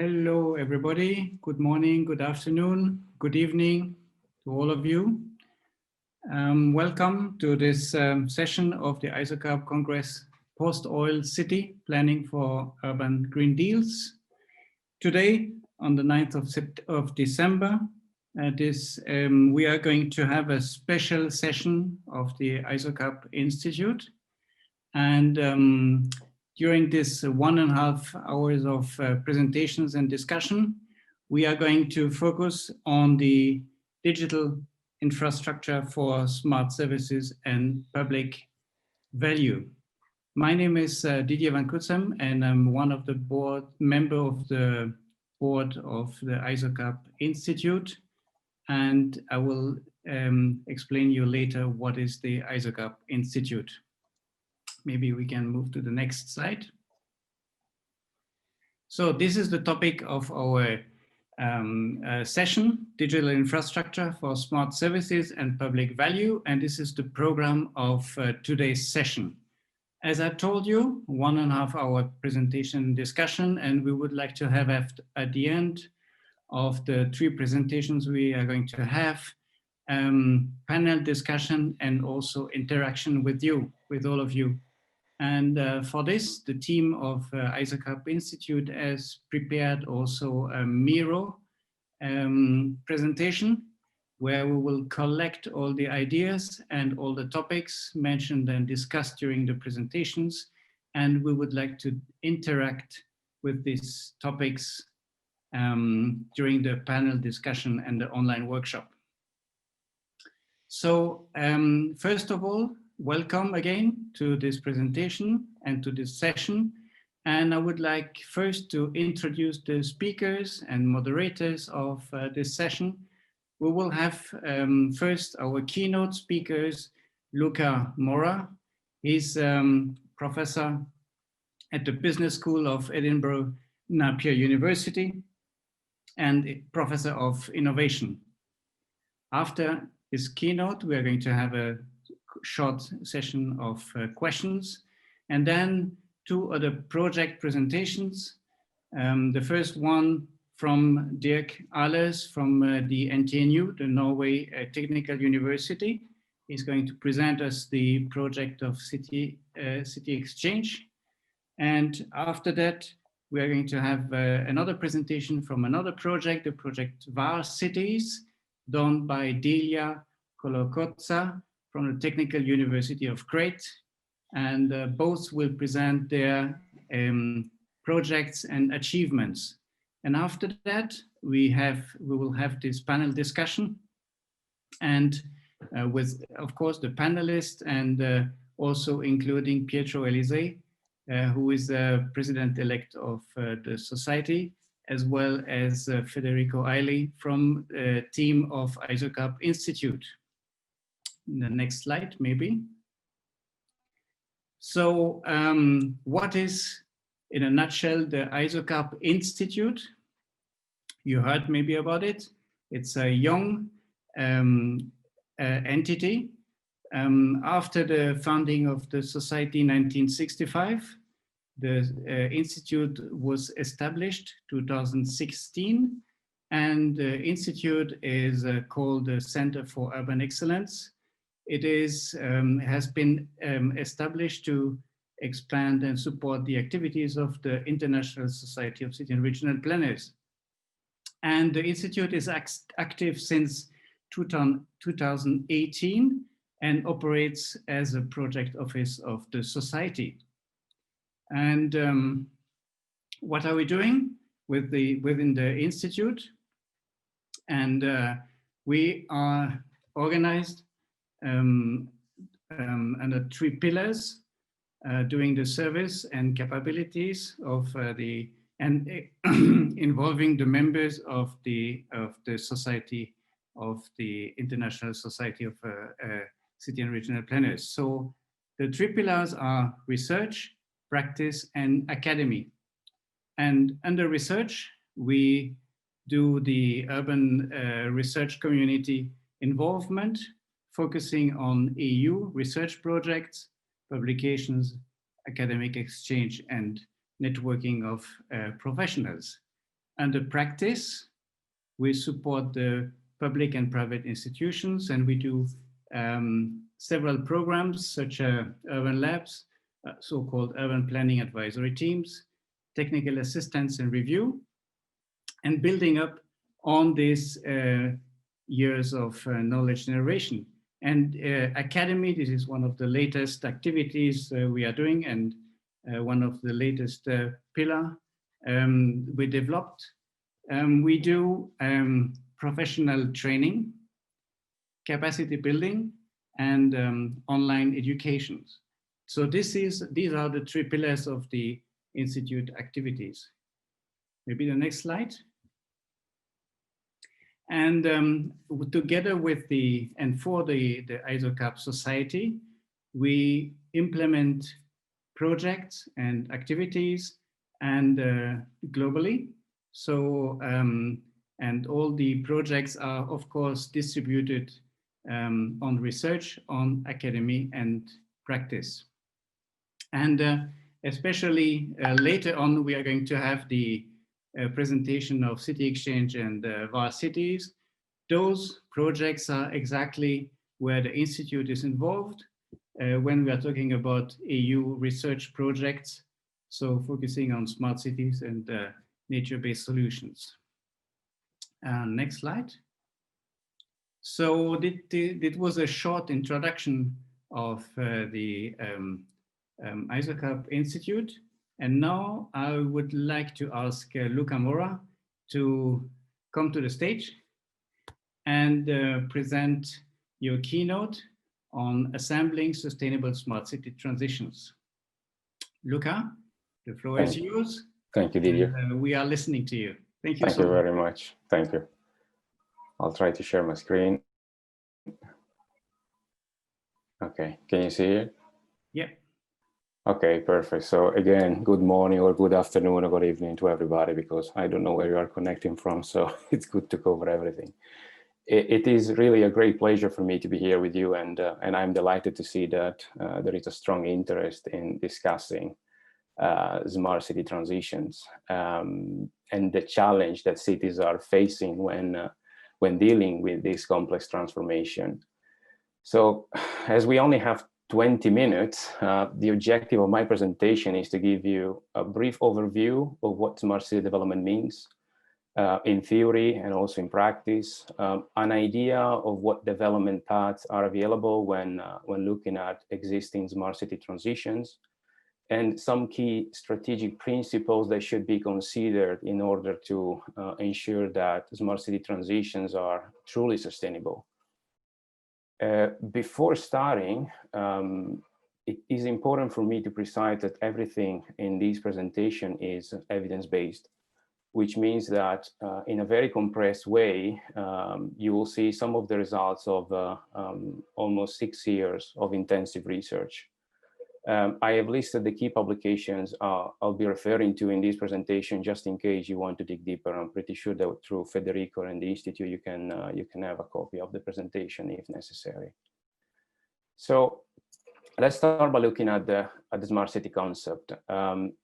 Hello, everybody. Good morning, good afternoon, good evening to all of you. Welcome to this session of the ISOCARP Congress Post-Oil City Planning for Urban Green Deals. Today, on the 9th of December, we are going to have a special session of the ISOCARP Institute. And during this 1.5 hours of presentations and discussion, we are going to focus on the digital infrastructure for smart services and public value. My name is Didier Vancutsem, and I'm one of the member of the board of the ISOCARP Institute. And I will explain you later what is the ISOCARP Institute. Maybe we can move to the next slide. So this is the topic of our session, Digital Infrastructure for Smart Services and Public Value. And this is the program of today's session. As I told you, 1.5 hour presentation discussion, and we would like to have at the end of the 3 presentations we are going to have panel discussion and also interaction with you, with all of you. And for this, the team of ISOCARP Institute has prepared also a Miro presentation where we will collect all the ideas and all the topics mentioned and discussed during the presentations. And we would like to interact with these topics during the panel discussion and the online workshop. So first of all, welcome again to this presentation and to this session. And I would like first to introduce the speakers and moderators of this session. We will have first our keynote speakers, Luca Mora. He's professor at the Business School of Edinburgh, Napier University, and professor of innovation. After his keynote, we are going to have a short session of questions, and then 2 other project presentations. The first one from Dirk Ahlers from the NTNU, the Norway Technical University. He's going to present us the project of City Exchange. And after that, we are going to have another presentation from another project, the project VAR Cities, done by Delia Kolokotza from the Technical University of Crete, and both will present their projects and achievements. And after that, we will have this panel discussion, and with, of course, the panelists, and also including Pietro Elisei, who is the president-elect of the society, as well as Federico Aili from the team of ISOCARP Institute. The next slide, maybe. So what is, in a nutshell, the ISOCARP Institute? You heard maybe about it. It's a young entity. After the founding of the society in 1965, the Institute was established 2016, and the Institute is called the Center for Urban Excellence. It has been established to expand and support the activities of the International Society of City and Regional Planners. And the Institute is active since 2018 and operates as a project office of the society. And what are we doing within the Institute? And we are organized under 3 pillars, doing the service and capabilities of involving the members of the society of the International Society of City and Regional Planners. So the 3 pillars are research, practice, and academy. And under research, we do the urban research community involvement, focusing on EU research projects, publications, academic exchange, and networking of professionals. Under practice, we support the public and private institutions, and we do several programs such as urban labs, so-called urban planning advisory teams, technical assistance and review, and building up on these years of knowledge generation. And Academy, this is one of the latest activities we are doing, and one of the latest pillar we developed. We do professional training, capacity building, and online education. So these are the three pillars of the Institute activities. Maybe the next slide. And together with for the ISOCARP Society, we implement projects and activities and globally. So, and all the projects are, of course, distributed on research, on academy and practice. And especially later on, we are going to have the presentation of City Exchange and VAR cities. Those projects are exactly where the Institute is involved when we are talking about EU research projects, so focusing on smart cities and nature-based solutions. Next slide. So it was a short introduction of the ISOCARP Institute. And now I would like to ask Luca Mora to come to the stage and present your keynote on assembling sustainable smart city transitions. Luca, the floor is yours. Thank you, Didier. And, we are listening to you. Thank you. Thank you very much. Thank you. I'll try to share my screen. Okay, can you see it? Yeah. Okay, perfect. So again, good morning or good afternoon or good evening to everybody, because I don't know where you are connecting from, so it's good to cover everything. It is really a great pleasure for me to be here with you, and I'm delighted to see that there is a strong interest in discussing smart city transitions and the challenge that cities are facing when dealing with this complex transformation. So as we only have 20 minutes, the objective of my presentation is to give you a brief overview of what smart city development means in theory and also in practice, an idea of what development paths are available when looking at existing smart city transitions, and some key strategic principles that should be considered in order to ensure that smart city transitions are truly sustainable. Before starting, it is important for me to precise that everything in this presentation is evidence-based, which means that in a very compressed way, you will see some of the results of almost 6 years of intensive research. I have listed the key publications I'll be referring to in this presentation, just in case you want to dig deeper. I'm pretty sure that through Federico and the Institute, you can have a copy of the presentation if necessary. So let's start by looking at the smart city concept.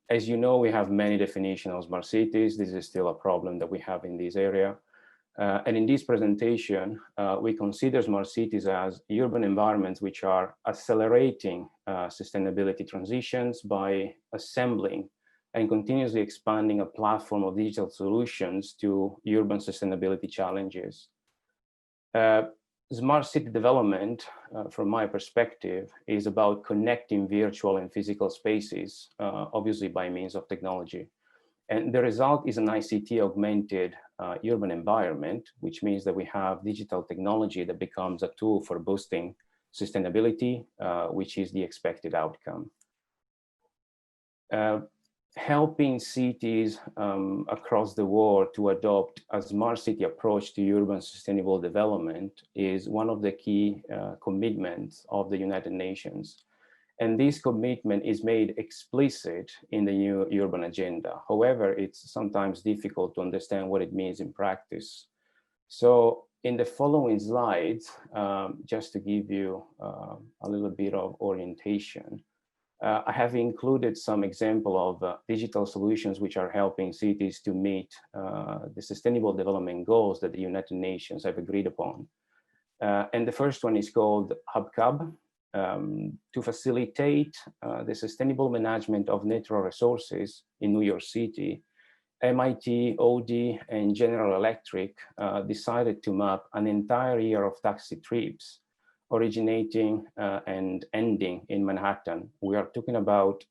As you know, we have many definitions of smart cities. This is still a problem that we have in this area. And in this presentation, we consider smart cities as urban environments which are accelerating sustainability transitions by assembling and continuously expanding a platform of digital solutions to urban sustainability challenges. Smart city development, from my perspective, is about connecting virtual and physical spaces, obviously by means of technology. And the result is an ICT augmented urban environment, which means that we have digital technology that becomes a tool for boosting sustainability, which is the expected outcome. Helping cities across the world to adopt a smart city approach to urban sustainable development is one of the key commitments of the United Nations. And this commitment is made explicit in the new urban agenda. However, it's sometimes difficult to understand what it means in practice. So in the following slides, just to give you a little bit of orientation, I have included some example of digital solutions which are helping cities to meet the Sustainable Development Goals that the United Nations have agreed upon. And the first one is called HubCub, to facilitate the sustainable management of natural resources in New York City. MIT, OD, and General Electric decided to map an entire year of taxi trips originating and ending in Manhattan. We are talking about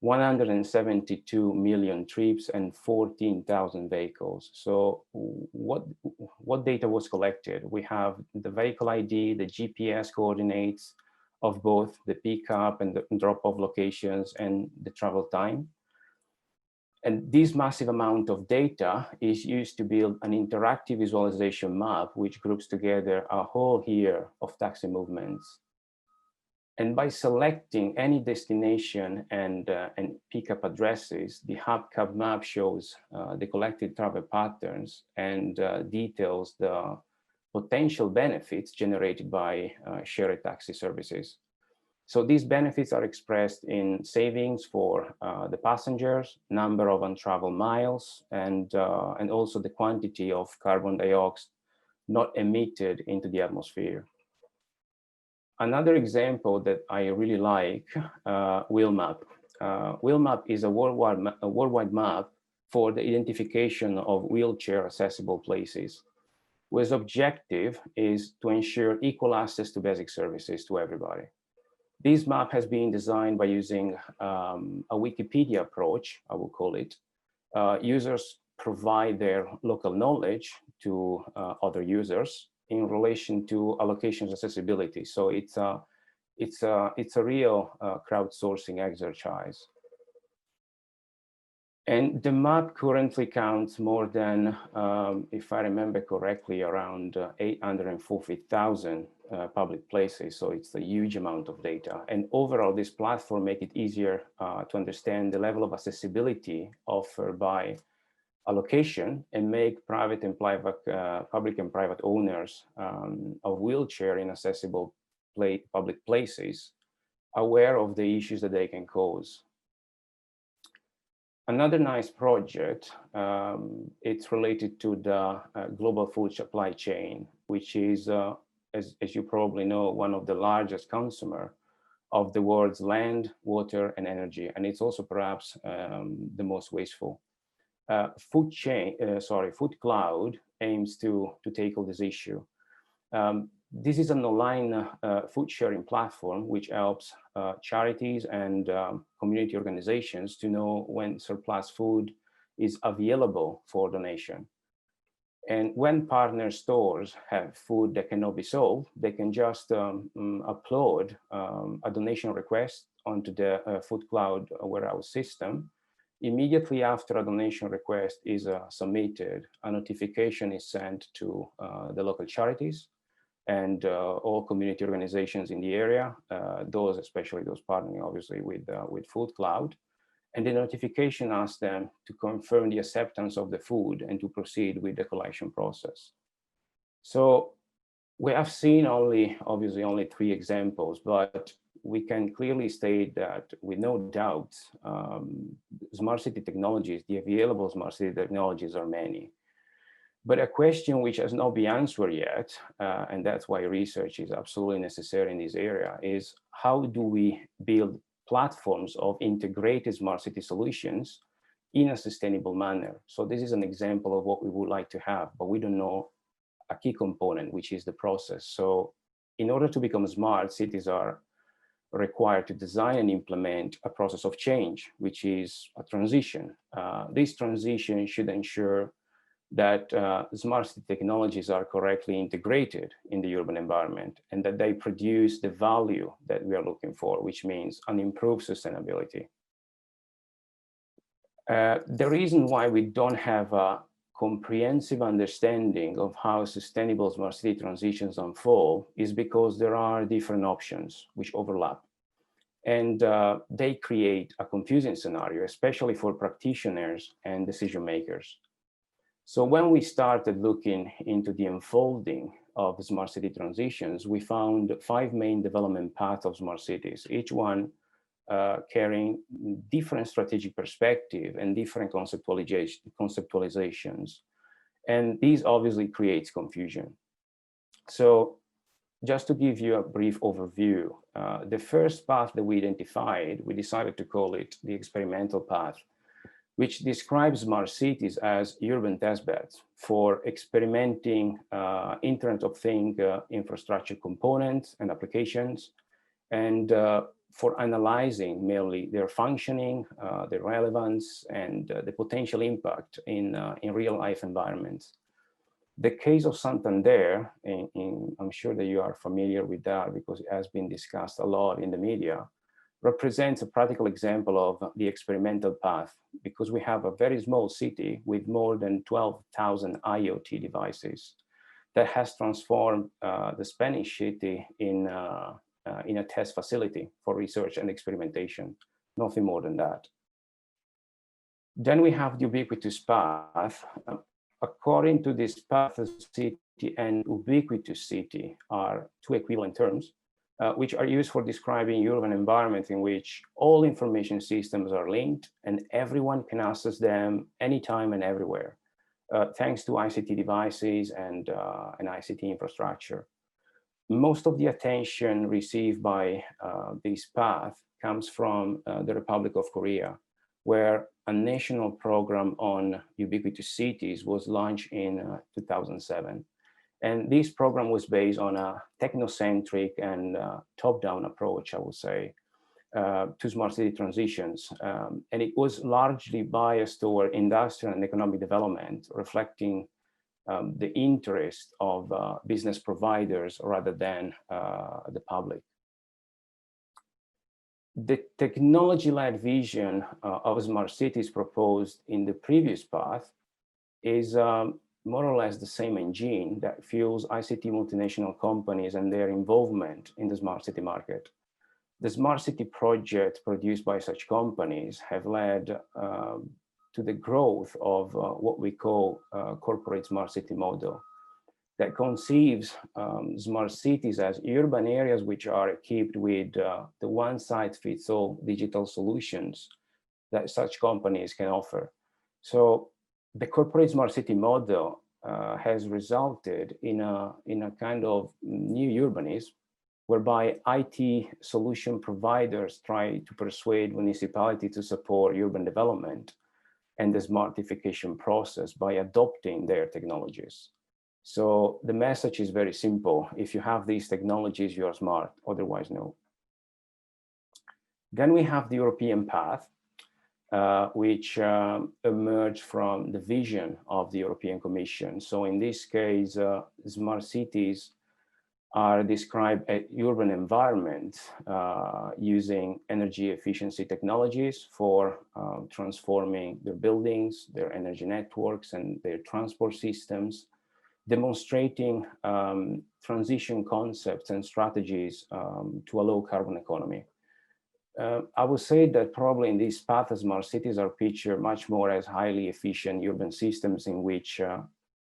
172 million trips and 14,000 vehicles. So what data was collected? We have the vehicle ID, the GPS coordinates of both the pickup and the drop-off locations and the travel time. And this massive amount of data is used to build an interactive visualization map, which groups together a whole year of taxi movements. And by selecting any destination and pickup addresses, the HubCub map shows the collected travel patterns and details the potential benefits generated by shared taxi services. So these benefits are expressed in savings for the passengers, number of untraveled miles, and also the quantity of carbon dioxide not emitted into the atmosphere. Another example that I really like, WheelMap. WheelMap is a worldwide map for the identification of wheelchair accessible places, whose objective is to ensure equal access to basic services to everybody. This map has been designed by using a Wikipedia approach, I will call it. Users provide their local knowledge to other users in relation to allocations accessibility. So it's a real crowdsourcing exercise. And the map currently counts more than, if I remember correctly, around 840,000 public places. So it's a huge amount of data. And overall, this platform makes it easier to understand the level of accessibility offered by a location and make private and public and private owners of wheelchair inaccessible public places aware of the issues that they can cause. Another nice project, it's related to the global food supply chain, which is, as you probably know, one of the largest consumer of the world's land, water, and energy. And it's also perhaps the most wasteful. Food Cloud aims to tackle this issue. This is an online food sharing platform which helps charities and community organizations to know when surplus food is available for donation. And when partner stores have food that cannot be sold, they can just upload a donation request onto the Food Cloud warehouse system. Immediately after a donation request is submitted, a notification is sent to the local charities and all community organizations in the area, especially those partnering obviously with Food Cloud. And the notification asks them to confirm the acceptance of the food and to proceed with the collection process. So we have seen obviously only 3 examples, but we can clearly state that with no doubt, smart city technologies, the available smart city technologies are many. But a question which has not been answered yet, and that's why research is absolutely necessary in this area, is how do we build platforms of integrated smart city solutions in a sustainable manner? So this is an example of what we would like to have, but we don't know a key component, which is the process. So in order to become smart, cities are required to design and implement a process of change, which is a transition. This transition should ensure that smart city technologies are correctly integrated in the urban environment and that they produce the value that we are looking for, which means an improved sustainability. The reason why we don't have a comprehensive understanding of how sustainable smart city transitions unfold is because there are different options which overlap. And they create a confusing scenario, especially for practitioners and decision makers. So when we started looking into the unfolding of smart city transitions, we found 5 main development paths of smart cities, each one carrying different strategic perspective and different conceptualizations. And these obviously creates confusion. So just to give you a brief overview, the first path that we identified, we decided to call it the experimental path, which describes smart cities as urban testbeds for experimenting Internet of Things infrastructure components and applications, and for analyzing merely their functioning, their relevance, and the potential impact in real life environments. The case of Santander, I'm sure that you are familiar with that because it has been discussed a lot in the media, represents a practical example of the experimental path, because we have a very small city with more than 12,000 IoT devices that has transformed the Spanish city in a test facility for research and experimentation, nothing more than that. Then we have the ubiquitous path. According to this path, city and ubiquitous city are two equivalent terms, which are used for describing urban environments in which all information systems are linked and everyone can access them anytime and everywhere, thanks to ICT devices and ICT infrastructure. Most of the attention received by this path comes from the Republic of Korea, where a national program on ubiquitous cities was launched in 2007. And this program was based on a technocentric and top-down approach, I would say, to smart city transitions. And it was largely biased toward industrial and economic development, reflecting the interest of business providers rather than the public. The technology-led vision of smart cities proposed in the previous path is more or less the same engine that fuels ICT multinational companies and their involvement in the smart city market. The smart city projects produced by such companies have led to the growth of what we call corporate smart city model that conceives smart cities as urban areas which are equipped with the one-size-fits-all digital solutions that such companies can offer. So the corporate smart city model has resulted in a kind of new urbanism, whereby IT solution providers try to persuade municipalities to support urban development and the smartification process by adopting their technologies. So the message is very simple. If you have these technologies, you are smart, otherwise no. Then we have the European path, which emerged from the vision of the European Commission. So in this case, smart cities are described as urban environments using energy efficiency technologies for transforming their buildings, their energy networks, and their transport systems, demonstrating transition concepts and strategies to a low carbon economy. I would say that probably in this path, smart cities are pictured much more as highly efficient urban systems in which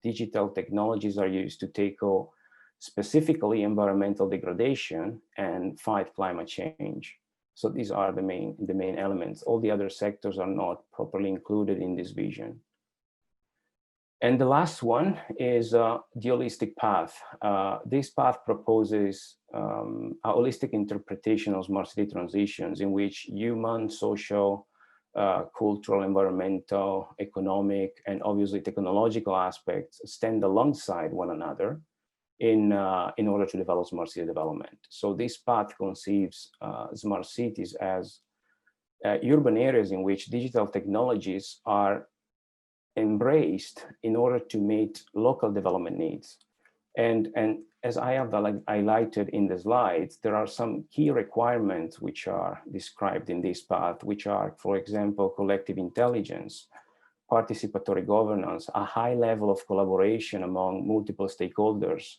digital technologies are used to tackle specifically environmental degradation and fight climate change. So these are the main elements. All the other sectors are not properly included in this vision. And the last one is the holistic path. This path proposes a holistic interpretation of smart city transitions in which human, social, cultural, environmental, economic, and obviously technological aspects stand alongside one another in order to develop smart city development. So this path conceives smart cities as urban areas in which digital technologies are embraced in order to meet local development needs. And as I have highlighted in the slides, there are some key requirements which are described in this path, which are, for example, collective intelligence, participatory governance, a high level of collaboration among multiple stakeholders,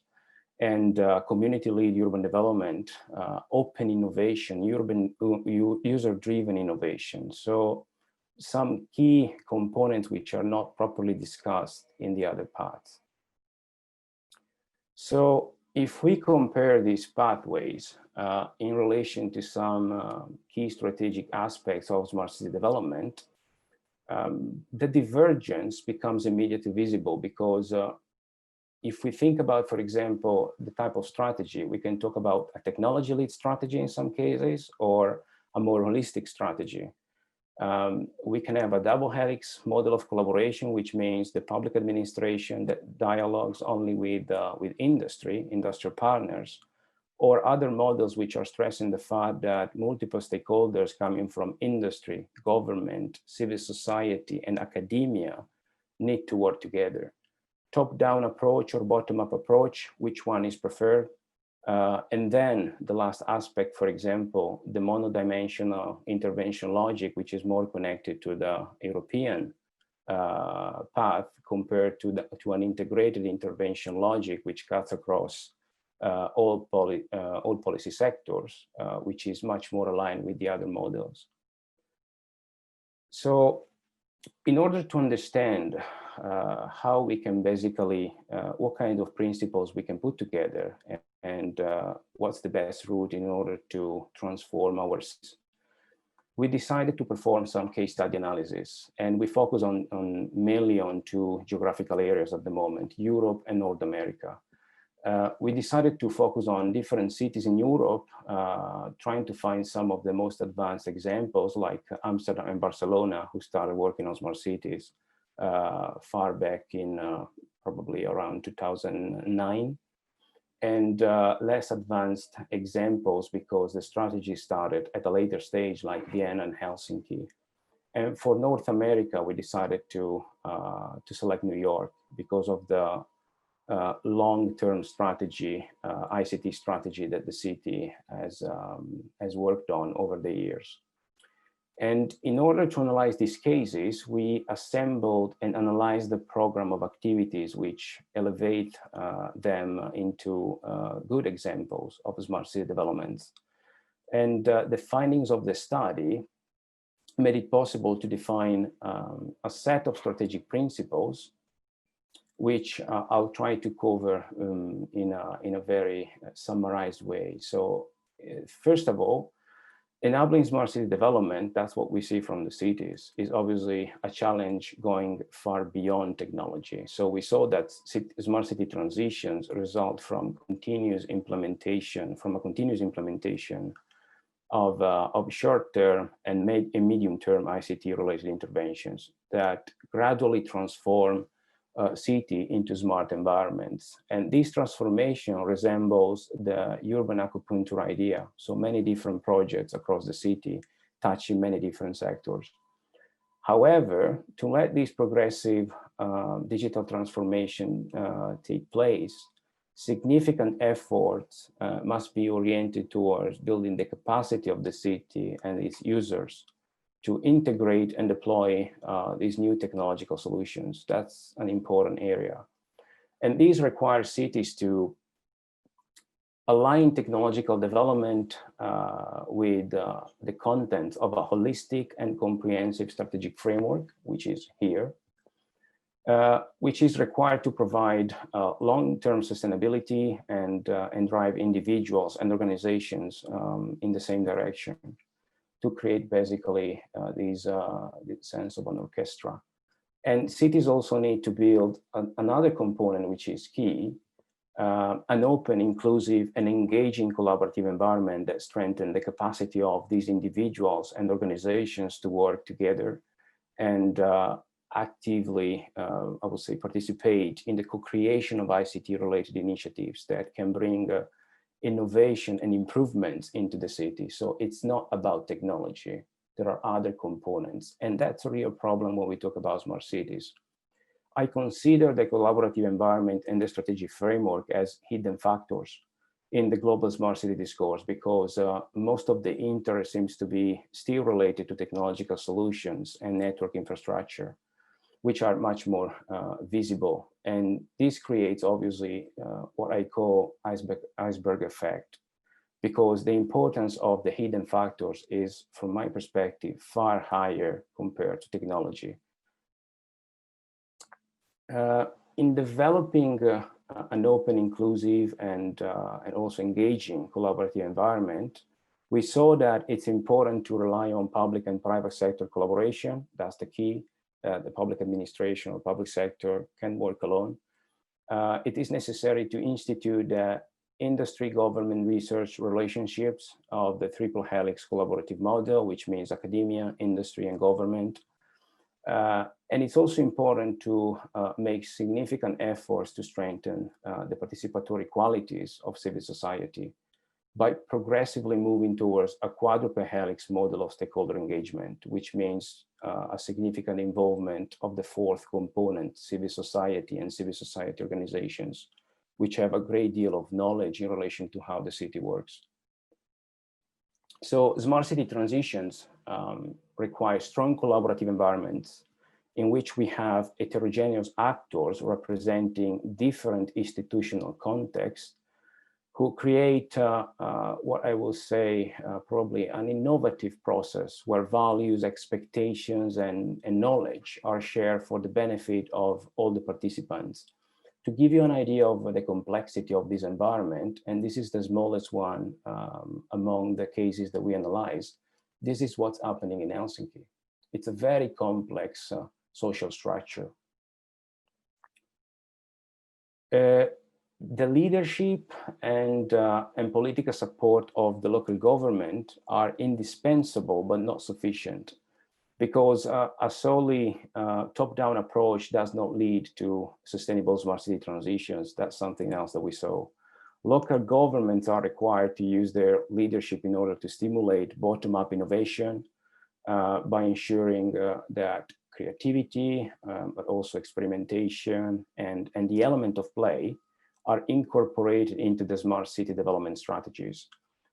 and community-led urban development, open innovation, urban user-driven innovation. So some key components which are not properly discussed in the other parts. So if we compare these pathways in relation to some key strategic aspects of smart city development, the divergence becomes immediately visible, because if we think about, for example, the type of strategy, we can talk about a technology-led strategy in some cases, or a more holistic strategy. We can have a double helix model of collaboration, which means the public administration that dialogues only with industrial partners, or other models which are stressing the fact that multiple stakeholders coming from industry, government, civil society, and academia need to work together. Top-down approach or bottom-up approach, which one is preferred? And then the last aspect, for example, the monodimensional intervention logic, which is more connected to the European path compared to an integrated intervention logic, which cuts across all policy sectors, which is much more aligned with the other models. So in order to understand how we can basically, what kind of principles we can put together, and what's the best route in order to transform our systems, we decided to perform some case study analysis, and we focus mainly on two geographical areas at the moment, Europe and North America. We decided to focus on different cities in Europe, trying to find some of the most advanced examples, like Amsterdam and Barcelona, who started working on smart cities far back in probably around 2009. And less advanced examples, because the strategy started at a later stage, like Vienna and Helsinki. And for North America, we decided to select New York because of the long-term strategy, ICT strategy that the city has worked on over the years. And in order to analyze these cases, we assembled and analyzed the program of activities which elevate them into good examples of smart city developments. And the findings of the study made it possible to define a set of strategic principles, which I'll try to cover in a very summarized way. So first of all, enabling smart city development, that's what we see from the cities, is obviously a challenge going far beyond technology. So we saw that smart city transitions result from a continuous implementation of short-term and medium-term ICT-related interventions that gradually transform city into smart environments. And this transformation resembles the urban acupuncture idea. So many different projects across the city touching many different sectors. However, to let this progressive digital transformation take place, significant efforts must be oriented towards building the capacity of the city and its users to integrate and deploy these new technological solutions. That's an important area. And these require cities to align technological development with the content of a holistic and comprehensive strategic framework, which is here, which is required to provide long-term sustainability and drive individuals and organizations in the same direction, to create basically this sense of an orchestra. And cities also need to build another component which is key, an open, inclusive, and engaging collaborative environment that strengthens the capacity of these individuals and organizations to work together and actively, I would say, participate in the co-creation of ICT-related initiatives that can bring innovation and improvements into the city. So it's not about technology. There are other components, and that's a real problem when we talk about smart cities. I consider the collaborative environment and the strategic framework as hidden factors in the global smart city discourse, because most of the interest seems to be still related to technological solutions and network infrastructure, which are much more visible. And this creates obviously what I call iceberg effect, because the importance of the hidden factors is, from my perspective, far higher compared to technology. In developing an open, inclusive, and also engaging collaborative environment, we saw that it's important to rely on public and private sector collaboration. That's the key. The public administration or public sector can work alone. It is necessary to institute the industry government research relationships of the triple helix collaborative model, which means academia, industry, and government. And it's also important to make significant efforts to strengthen the participatory qualities of civil society by progressively moving towards a quadruple helix model of stakeholder engagement, which means a significant involvement of the fourth component, civil society and civil society organizations, which have a great deal of knowledge in relation to how the city works. So smart city transitions require strong collaborative environments in which we have heterogeneous actors representing different institutional contexts who create what I will say probably an innovative process where values, expectations, and knowledge are shared for the benefit of all the participants. To give you an idea of the complexity of this environment, and this is the smallest one among the cases that we analyzed, this is what's happening in Helsinki. It's a very complex social structure. The leadership and political support of the local government are indispensable, but not sufficient, because a solely top-down approach does not lead to sustainable smart city transitions. That's something else that we saw. Local governments are required to use their leadership in order to stimulate bottom-up innovation by ensuring that creativity, but also experimentation and the element of play are incorporated into the smart city development strategies.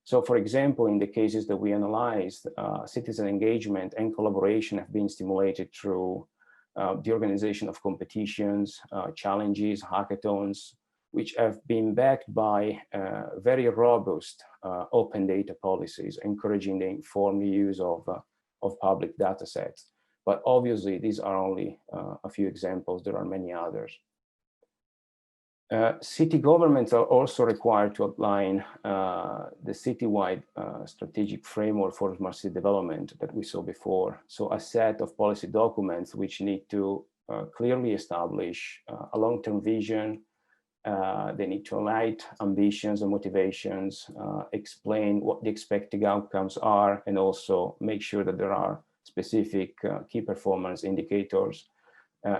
So for example, in the cases that we analyzed, citizen engagement and collaboration have been stimulated through the organization of competitions, challenges, hackathons, which have been backed by very robust open data policies, encouraging the informed use of public data sets. But obviously, these are only a few examples. There are many others. City governments are also required to outline the citywide strategic framework for smart city development that we saw before. So a set of policy documents which need to clearly establish a long-term vision. They need to highlight ambitions and motivations, explain what the expected outcomes are, and also make sure that there are specific key performance indicators.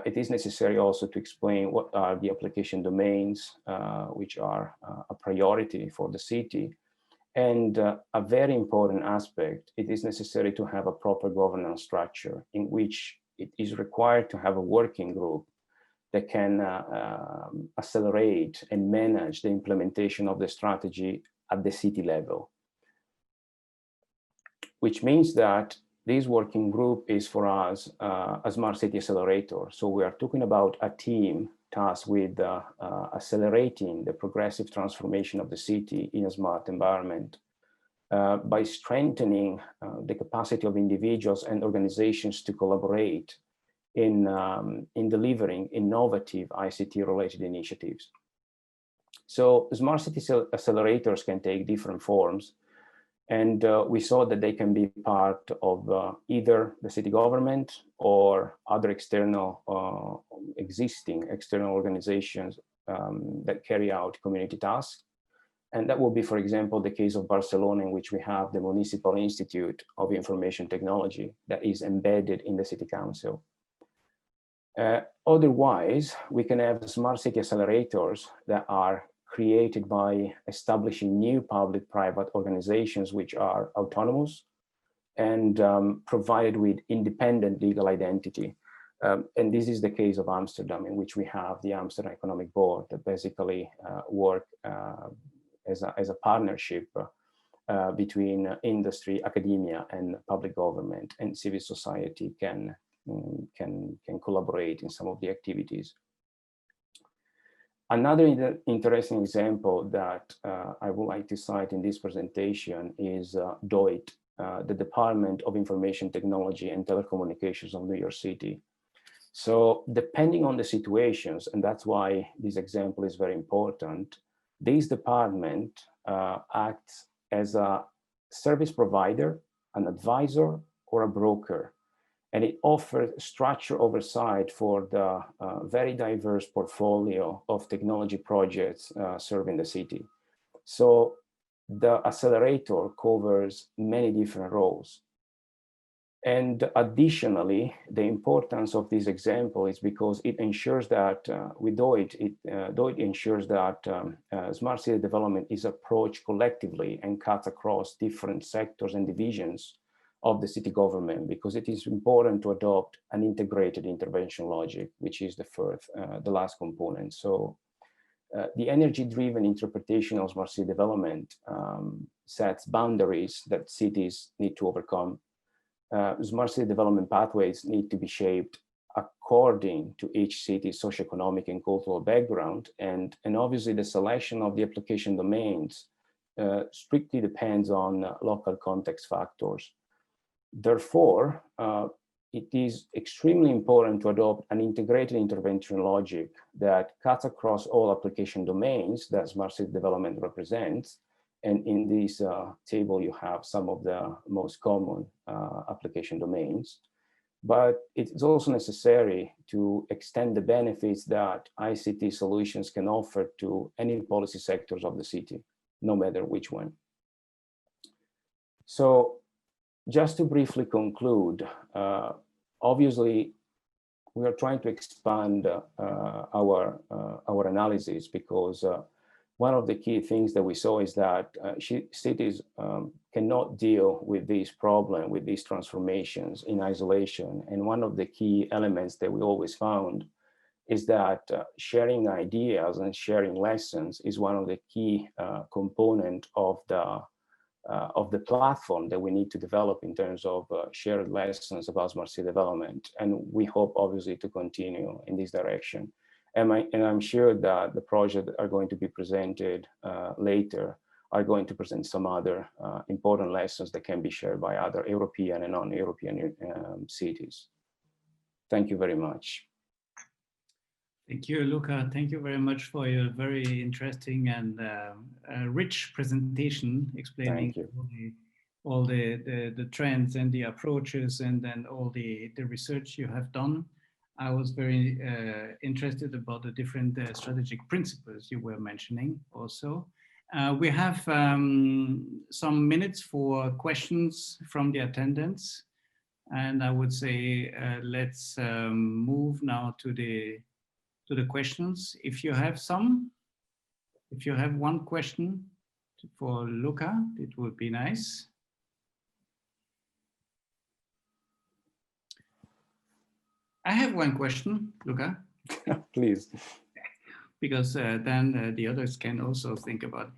It is necessary also to explain what are the application domains, which are a priority for the city. And a very important aspect, it is necessary to have a proper governance structure in which it is required to have a working group that can accelerate and manage the implementation of the strategy at the city level. Which means that this working group is for us a smart city accelerator. So we are talking about a team tasked with accelerating the progressive transformation of the city in a smart environment by strengthening the capacity of individuals and organizations to collaborate in delivering innovative ICT-related initiatives. So smart city accelerators can take different forms. And we saw that they can be part of either the city government or other external, existing external organizations that carry out community tasks. And that will be, for example, the case of Barcelona, in which we have the Municipal Institute of Information Technology that is embedded in the city council. Otherwise, we can have smart city accelerators that are created by establishing new public-private organizations which are autonomous and provided with independent legal identity. And this is the case of Amsterdam, in which we have the Amsterdam Economic Board that basically work as a partnership between industry, academia, and public government, and civil society can collaborate in some of the activities. Another interesting example that I would like to cite in this presentation is DOIT, the Department of Information Technology and Telecommunications of New York City. So depending on the situations, and that's why this example is very important, this department acts as a service provider, an advisor, or a broker. And it offers structure oversight for the very diverse portfolio of technology projects serving the city. So the accelerator covers many different roles. And additionally, the importance of this example is because it ensures that with DOIT, DOIT ensures that smart city development is approached collectively and cuts across different sectors and divisions of the city government, because it is important to adopt an integrated intervention logic, which is the last component. So the energy-driven interpretation of smart city development sets boundaries that cities need to overcome. Smart city development pathways need to be shaped according to each city's socioeconomic and cultural background, and obviously the selection of the application domains strictly depends on local context factors. Therefore, it is extremely important to adopt an integrated intervention logic that cuts across all application domains that smart city development represents. And in this table, you have some of the most common application domains. But it's also necessary to extend the benefits that ICT solutions can offer to any policy sectors of the city, no matter which one. So just to briefly conclude, obviously, we are trying to expand our analysis, because one of the key things that we saw is that cities cannot deal with this problem, with these transformations in isolation. And one of the key elements that we always found is that sharing ideas and sharing lessons is one of the key component of the platform that we need to develop in terms of shared lessons about smart city development. And we hope obviously to continue in this direction. And I'm sure that the projects that are going to be presented later are going to present some other important lessons that can be shared by other European and non-European cities. Thank you very much. Thank you, Luca. Thank you very much for your very interesting and rich presentation explaining all the trends and the approaches, and then all the research you have done. I was very interested about the different strategic principles you were mentioning also. We have some minutes for questions from the attendants. And I would say, let's move now to the questions. If you have one question for Luca, it would be nice. I have one question, Luca. Please. Because then the others can also think about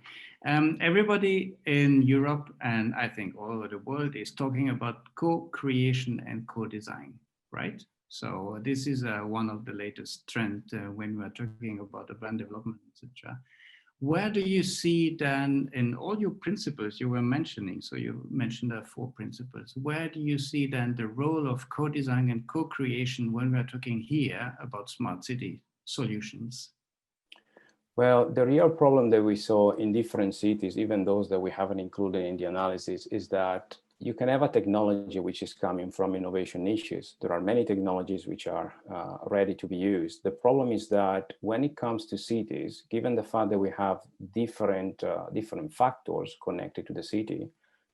it. Everybody in Europe, and I think all over the world, is talking about co-creation and co-design, right? So this is one of the latest trends when we're talking about urban development, etc. Where do you see then, in all your principles you were mentioning, so you mentioned the 4 principles, where do you see then the role of co-design and co-creation when we're talking here about smart city solutions? Well, the real problem that we saw in different cities, even those that we haven't included in the analysis, is that you can have a technology which is coming from innovation niches. There are many technologies which are ready to be used. The problem is that when it comes to cities, given the fact that we have different factors connected to the city,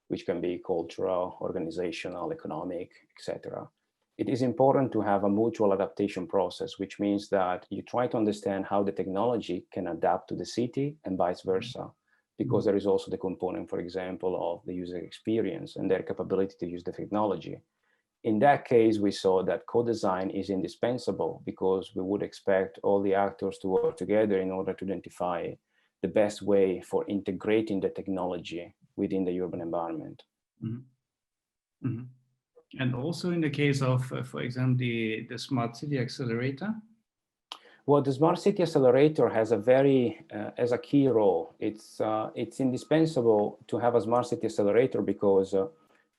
which can be cultural, organizational, economic, etc., it is important to have a mutual adaptation process, which means that you try to understand how the technology can adapt to the city and vice versa. Because there is also the component, for example, of the user experience and their capability to use the technology. In that case, we saw that co-design is indispensable, because we would expect all the actors to work together in order to identify the best way for integrating the technology within the urban environment. Mm-hmm. Mm-hmm. And also in the case of, for example, the Smart City Accelerator? Well, the Smart City Accelerator has a key role. It's indispensable to have a Smart City Accelerator because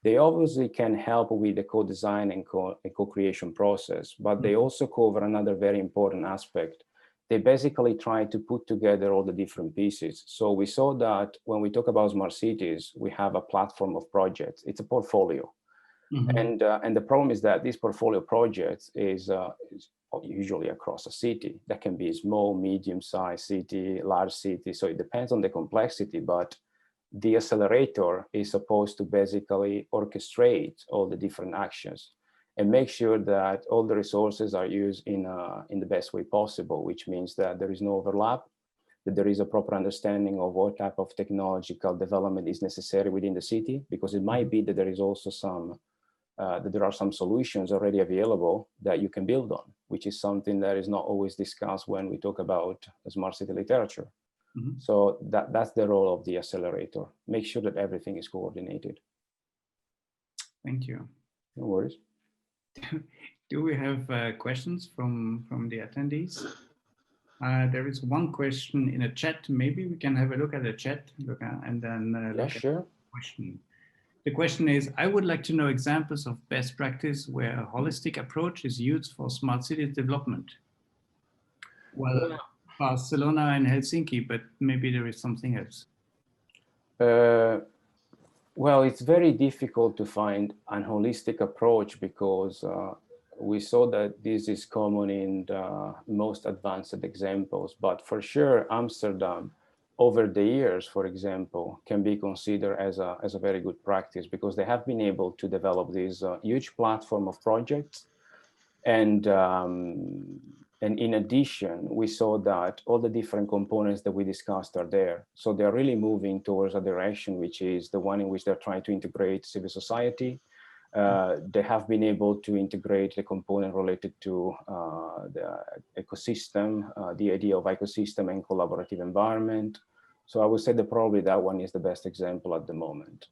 They obviously can help with the co-design and co-creation process, but they also cover another very important aspect. They basically try to put together all the different pieces. So we saw that when we talk about smart cities, we have a platform of projects. It's a portfolio. And the problem is that this portfolio of projects is usually across a city. That can be small, medium-sized city, large city. So it depends on the complexity, but the accelerator is supposed to basically orchestrate all the different actions and make sure that all the resources are used in the best way possible, which means that there is no overlap, that there is a proper understanding of what type of technological development is necessary within the city, because it might be that there is also some, that there are some solutions already available that you can build on, which is something that is not always discussed when we talk about smart city literature. So that's the role of the accelerator. Make sure that everything is coordinated. Thank you. No worries. Do we have questions from the attendees? There is one question in a chat. Maybe we can have a look at the chat, Luca, and then Yeah, sure. the question. The question is, I would like to know examples of best practice where a holistic approach is used for smart city development. Well, Barcelona and Helsinki, but maybe there is something else. Well, it's very difficult to find an holistic approach because we saw that this is common in the most advanced examples, but for sure, Amsterdam over the years, for example, can be considered as a very good practice because they have been able to develop this huge platform of projects. And in addition, we saw that all the different components that we discussed are there. So they're really moving towards a direction, which is the one in which they're trying to integrate civil society. They have been able to integrate the component related to the ecosystem, the idea of ecosystem and collaborative environment. So I would say that probably that one is the best example at the moment.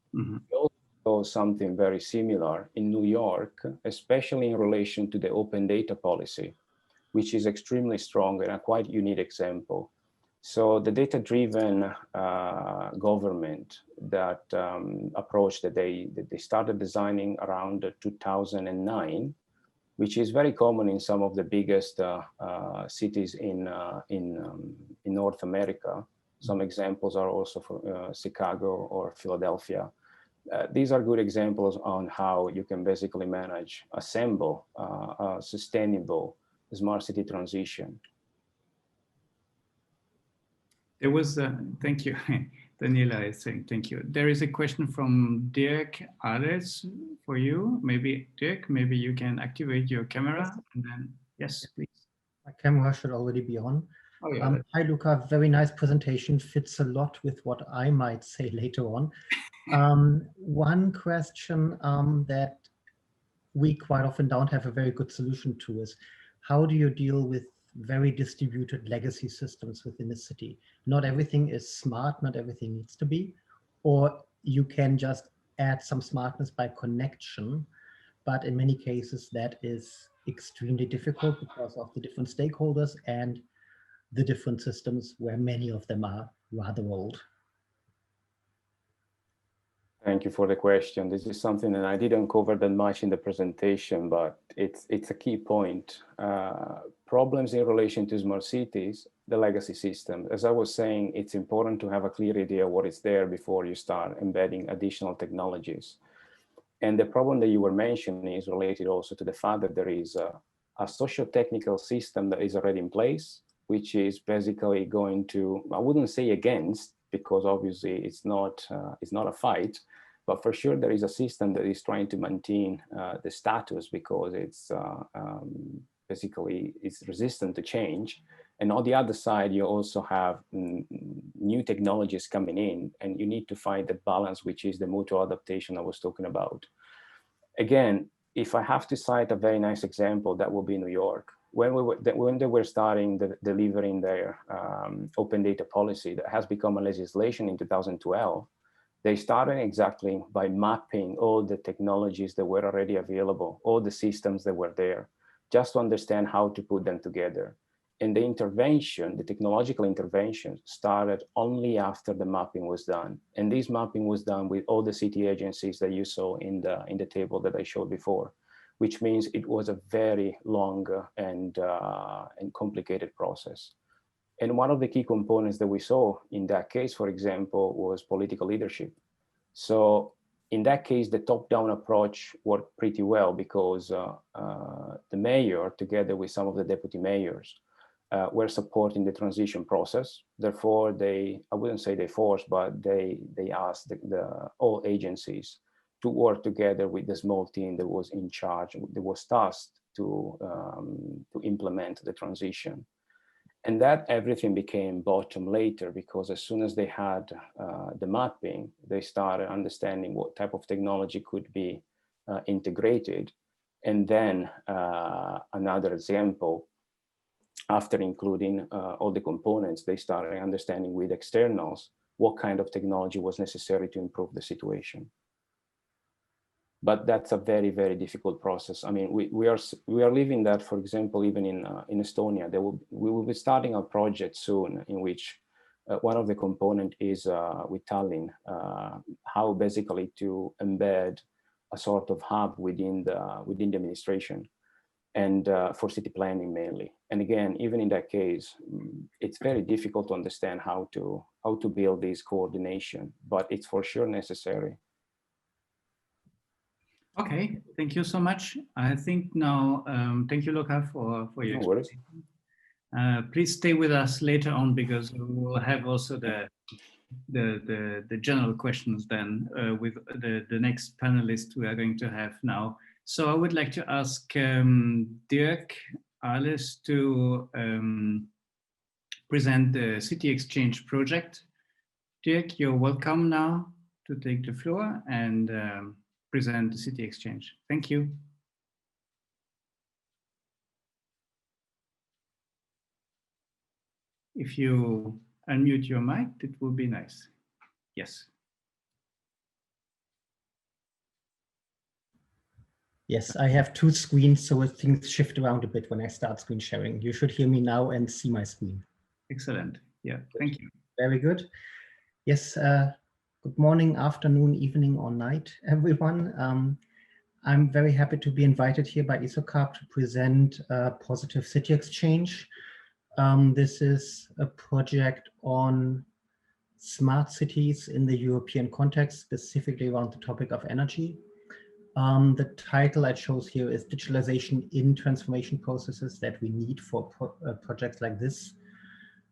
Also something very similar in New York, especially in relation to the open data policy, which is extremely strong and a quite unique example. So the data-driven government, that approach that they started designing around 2009, which is very common in some of the biggest cities in North America. Some examples are also for Chicago or Philadelphia. These are good examples on how you can basically manage, assemble a sustainable smart city transition. There was, thank you, Daniela is saying thank you. There is a question from Dirk Ales for you. Maybe, Dirk, maybe you can activate your camera and then, yes, please. My camera should already be on. Oh, yeah, hi, Luca, very nice presentation, fits a lot with what I might say later on. One question that we quite often don't have a very good solution to is, how do you deal with very distributed legacy systems within a city? Not everything is smart, not everything needs to be, or you can just add some smartness by connection, but in many cases that is extremely difficult because of the different stakeholders and the different systems where many of them are rather old. Thank you for the question. This is something that I didn't cover that much in the presentation, but it's a key point. Problems in relation to smart cities, the legacy system. As I was saying, it's important to have a clear idea what is there before you start embedding additional technologies. And the problem that you were mentioning is related also to the fact that there is a socio-technical system that is already in place, which is basically going to, I wouldn't say against, because obviously it's not a fight, but for sure there is a system that is trying to maintain the status because it's basically it's resistant to change. And on the other side, you also have new technologies coming in, and you need to find the balance, which is the mutual adaptation I was talking about. Again, if I have to cite a very nice example, that will be New York. When they were starting delivering their open data policy that has become a legislation in 2012, they started exactly by mapping all the technologies that were already available, all the systems that were there, just to understand how to put them together. And the intervention, the technological intervention, started only after the mapping was done. And this mapping was done with all the city agencies that you saw in the table that I showed before, which means it was a very long and complicated process. And one of the key components that we saw in that case, for example, was political leadership. So in that case, the top-down approach worked pretty well because the mayor, together with some of the deputy mayors, were supporting the transition process. Therefore, I wouldn't say they forced, but they asked all agencies to work together with the small team that was in charge, that was tasked to implement the transition. And that everything became bottom later, because as soon as they had the mapping, they started understanding what type of technology could be integrated. And then another example, after including all the components, they started understanding with externals what kind of technology was necessary to improve the situation. But that's a very, very difficult process. I mean, we are living that, for example, even in Estonia. We will be starting a project soon in which one of the component is with Tallinn, how basically to embed a sort of hub within the administration, and for city planning mainly. And again, even in that case, it's very difficult to understand how to build this coordination, but it's for sure necessary. Okay, thank you so much. I think now, thank you, Luca, for your explanation. Please stay with us later on, because we will have also the general questions then with the next panelist we are going to have now. So I would like to ask Dirk Alice to present the City Exchange project. Dirk, you're welcome now to take the floor and present the City Exchange. Thank you. If you unmute your mic, it will be nice. Yes. Yes, I have two screens, so things shift around a bit when I start screen sharing. You should hear me now and see my screen. Excellent. Yeah, thank you. Very good. Yes, good morning, afternoon, evening, or night, everyone. I'm very happy to be invited here by ISOCARP to present Positive City Exchange. This is a project on smart cities in the European context, specifically around the topic of energy. The title I chose here is Digitalization in Transformation Processes that we need for projects like this,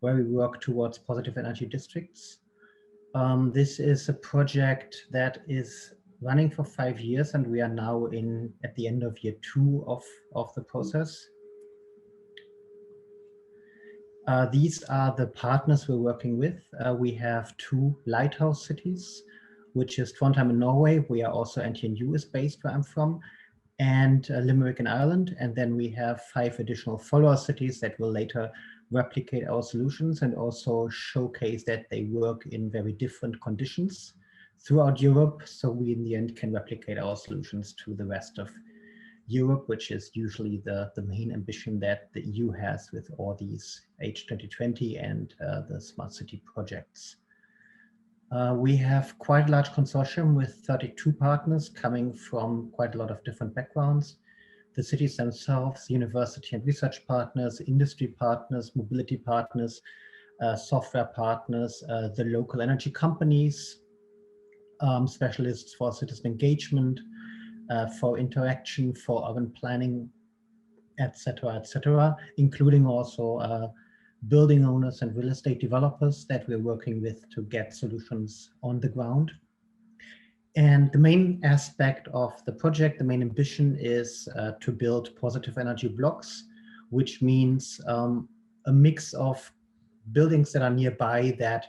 where we work towards positive energy districts. This is a project that is running for 5 years, and we are now at the end of year 2 of the process. These are the partners we're working with. We have 2 lighthouse cities, which is Trondheim in Norway. We are also NTNU is based where I'm from, and Limerick in Ireland. And then we have 5 additional follower cities that will later replicate our solutions and also showcase that they work in very different conditions throughout Europe. So we in the end can replicate our solutions to the rest of Europe, which is usually the main ambition that the EU has with all these H2020 and the smart city projects. We have quite a large consortium with 32 partners coming from quite a lot of different backgrounds. The cities themselves, university and research partners, industry partners, mobility partners, software partners, the local energy companies, specialists for citizen engagement, for interaction, for urban planning, etc., including also building owners and real estate developers that we're working with to get solutions on the ground. And the main aspect of the project, the main ambition is to build positive energy blocks, which means a mix of buildings that are nearby that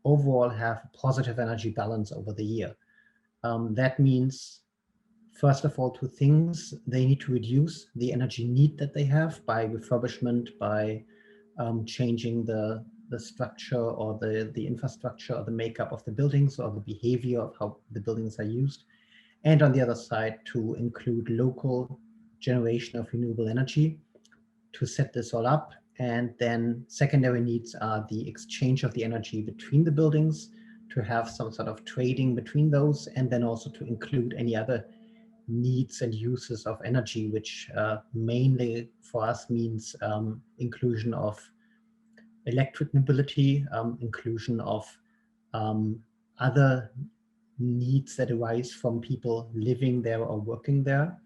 overall have positive energy balance over the year. That means, first of all, 2 things. They need to reduce the energy need that they have by refurbishment, by changing the structure or the infrastructure or the makeup of the buildings or the behavior of how the buildings are used. And on the other side, to include local generation of renewable energy to set this all up. And then secondary needs are the exchange of the energy between the buildings, to have some sort of trading between those, and then also to include any other needs and uses of energy, which mainly for us means inclusion of electric mobility, inclusion of other needs that arise from people living there or working there,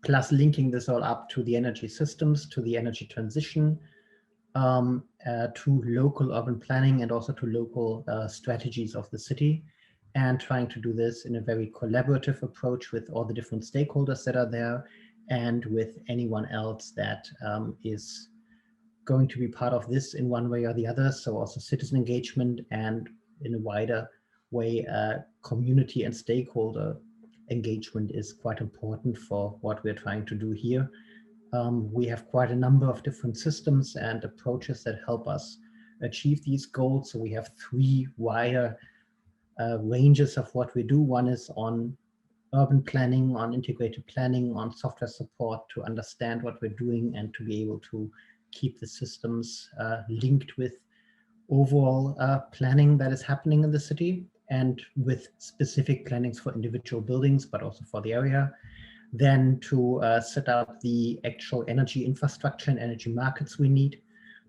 plus linking this all up to the energy systems, to the energy transition, to local urban planning, and also to local strategies of the city, and trying to do this in a very collaborative approach with all the different stakeholders that are there, and with anyone else that is going to be part of this in one way or the other. So also citizen engagement, and in a wider way, community and stakeholder engagement is quite important for what we're trying to do here. We have quite a number of different systems and approaches that help us achieve these goals. So we have three wider ranges of what we do. One is on urban planning, on integrated planning, on software support to understand what we're doing and to be able to keep the systems linked with overall planning that is happening in the city, and with specific plannings for individual buildings, but also for the area. Then to set up the actual energy infrastructure and energy markets we need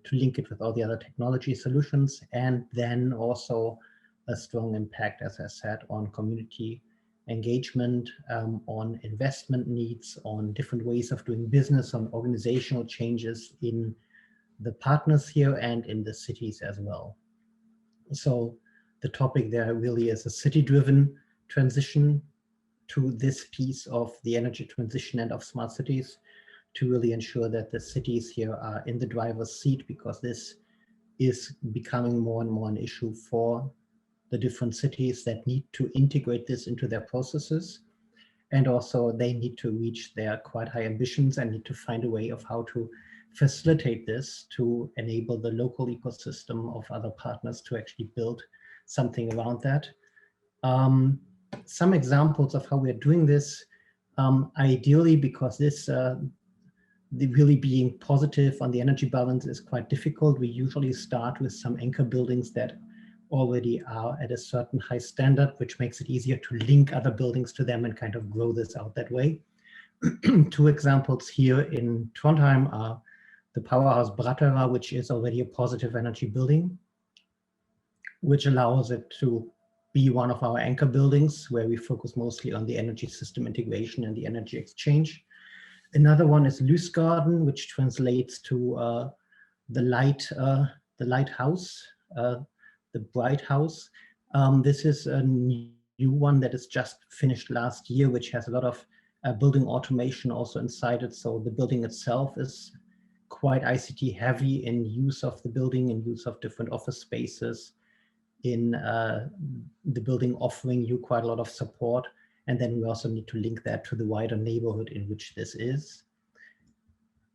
to link it with all the other technology solutions. And then also a strong impact, as I said, on community engagement, on investment needs, on different ways of doing business, on organizational changes in the partners here and in the cities as well. So the topic there really is a city-driven transition to this piece of the energy transition and of smart cities, to really ensure that the cities here are in the driver's seat, because this is becoming more and more an issue for the different cities that need to integrate this into their processes. And also they need to reach their quite high ambitions and need to find a way of how to facilitate this to enable the local ecosystem of other partners to actually build something around that. Some examples of how we're doing this, ideally, because this really being positive on the energy balance is quite difficult. We usually start with some anchor buildings that already are at a certain high standard, which makes it easier to link other buildings to them and kind of grow this out that way. Two examples here in Trondheim are the powerhouse Brattøra, which is already a positive energy building, which allows it to be one of our anchor buildings where we focus mostly on the energy system integration and the energy exchange. Another one is Lysgarden, which translates to the lighthouse, the bright house. This is a new one that is just finished last year, which has a lot of building automation also inside it. So the building itself is quite ICT heavy in use of the building, in use of different office spaces, in the building offering you quite a lot of support. And then we also need to link that to the wider neighborhood in which this is.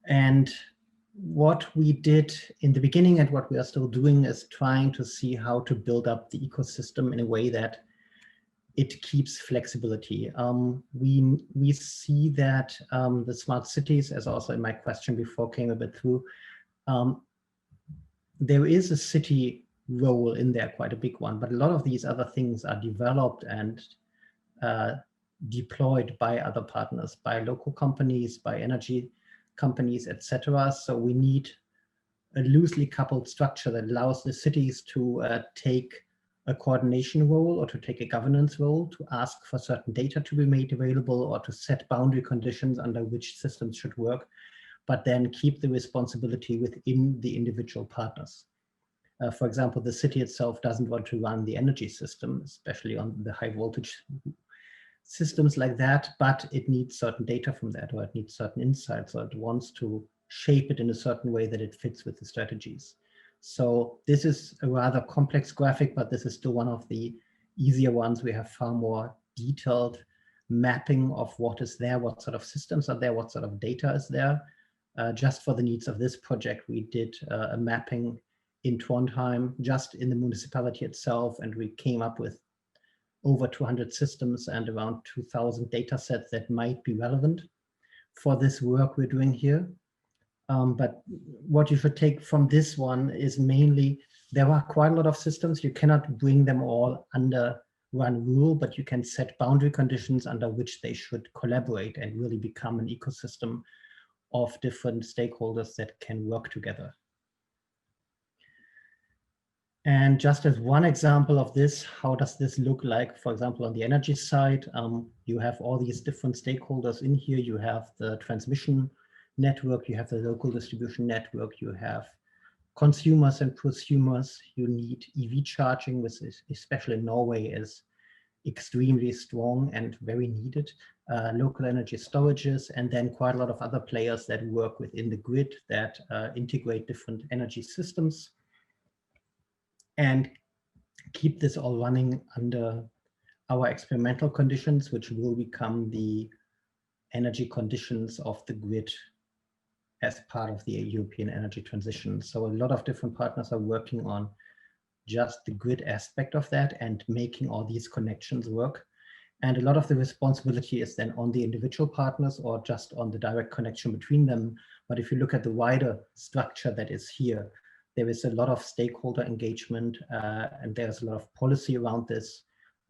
And what we did in the beginning and what we are still doing is trying to see how to build up the ecosystem in a way that it keeps flexibility. We see that the smart cities, as also in my question before came a bit through, there is a city role in there, quite a big one, but a lot of these other things are developed and deployed by other partners, by local companies, by energy companies, etc. So we need a loosely coupled structure that allows the cities to take a coordination role or to take a governance role, to ask for certain data to be made available or to set boundary conditions under which systems should work, but then keep the responsibility within the individual partners. For example, the city itself doesn't want to run the energy system, especially on the high voltage systems like that, but it needs certain data from that, or it needs certain insights, or it wants to shape it in a certain way that it fits with the strategies. So this is a rather complex graphic, but this is still one of the easier ones. We have far more detailed mapping of what is there, what sort of systems are there, what sort of data is there. Just for the needs of this project, we did a mapping in Trondheim, just in the municipality itself, and we came up with over 200 systems and around 2,000 data sets that might be relevant for this work we're doing here. But what you should take from this one is mainly, there are quite a lot of systems. You cannot bring them all under one rule, but you can set boundary conditions under which they should collaborate and really become an ecosystem of different stakeholders that can work together. And just as one example of this, how does this look like, for example, on the energy side? You have all these different stakeholders in here. You have the transmission network, you have the local distribution network, you have consumers and prosumers. You need EV charging, which is, especially in Norway, is extremely strong and very needed. Local energy storages, and then quite a lot of other players that work within the grid that integrate different energy systems and keep this all running under our experimental conditions, which will become the energy conditions of the grid as part of the European energy transition. So a lot of different partners are working on just the grid aspect of that and making all these connections work. And a lot of the responsibility is then on the individual partners or just on the direct connection between them. But if you look at the wider structure that is here, there is a lot of stakeholder engagement and there's a lot of policy around this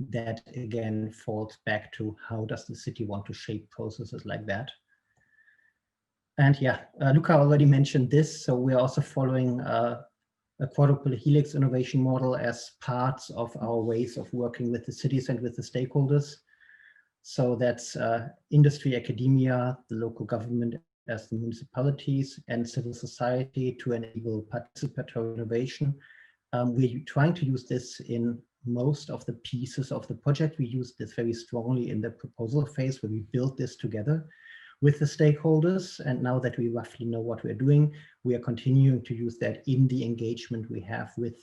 that again falls back to how does the city want to shape processes like that. And yeah, Luca already mentioned this. So we're also following a Quadruple Helix innovation model as parts of our ways of working with the cities and with the stakeholders. So that's industry, academia, the local government as the municipalities, and civil society to enable participatory innovation. We're trying to use this in most of the pieces of the project. We use this very strongly in the proposal phase where we build this together with the stakeholders. And now that we roughly know what we're doing, we are continuing to use that in the engagement we have with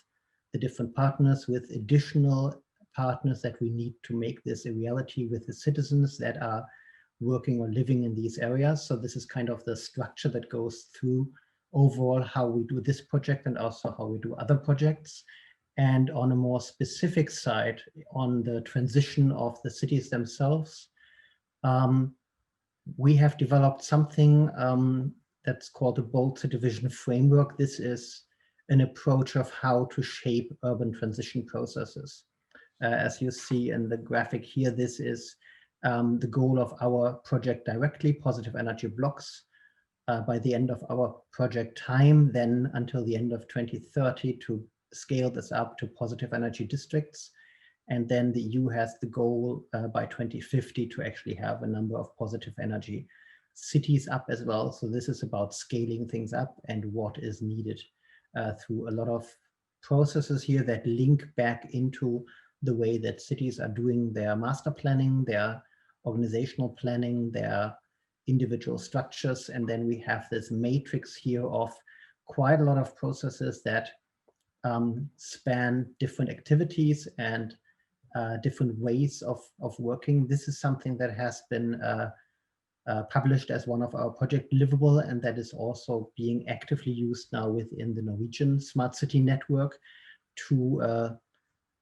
the different partners, with additional partners that we need to make this a reality with the citizens that are working or living in these areas. So this is kind of the structure that goes through overall how we do this project and also how we do other projects. And on a more specific side, on the transition of the cities themselves, we have developed something that's called the Bold City Vision Framework. This is an approach of how to shape urban transition processes. As you see in the graphic here, this is the goal of our project directly, positive energy blocks. By the end of our project time, then until the end of 2030 to scale this up to positive energy districts. And then the EU has the goal by 2050 to actually have a number of positive energy cities up as well. So this is about scaling things up and what is needed through a lot of processes here that link back into the way that cities are doing their master planning, their organizational planning, their individual structures. And then we have this matrix here of quite a lot of processes that span different activities and different ways of working. This is something that has been published as one of our project deliverable, and that is also being actively used now within the Norwegian Smart City Network to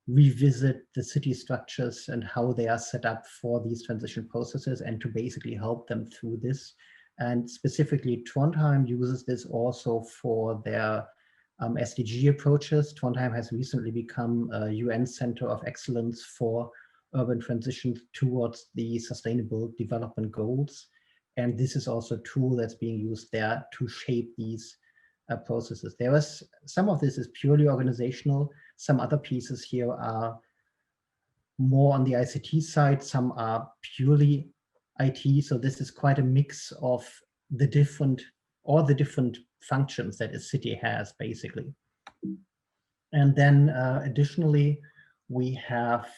revisit the city structures and how they are set up for these transition processes and to basically help them through this. And specifically, Trondheim uses this also for their SDG approaches. Trondheim has recently become a UN Center of Excellence for urban transition towards the Sustainable Development Goals. And this is also a tool that's being used there to shape these processes. There is some of this is purely organizational. Some other pieces here are more on the ICT side. Some are purely IT. So this is quite a mix of the different functions that a city has, basically. And then additionally, we have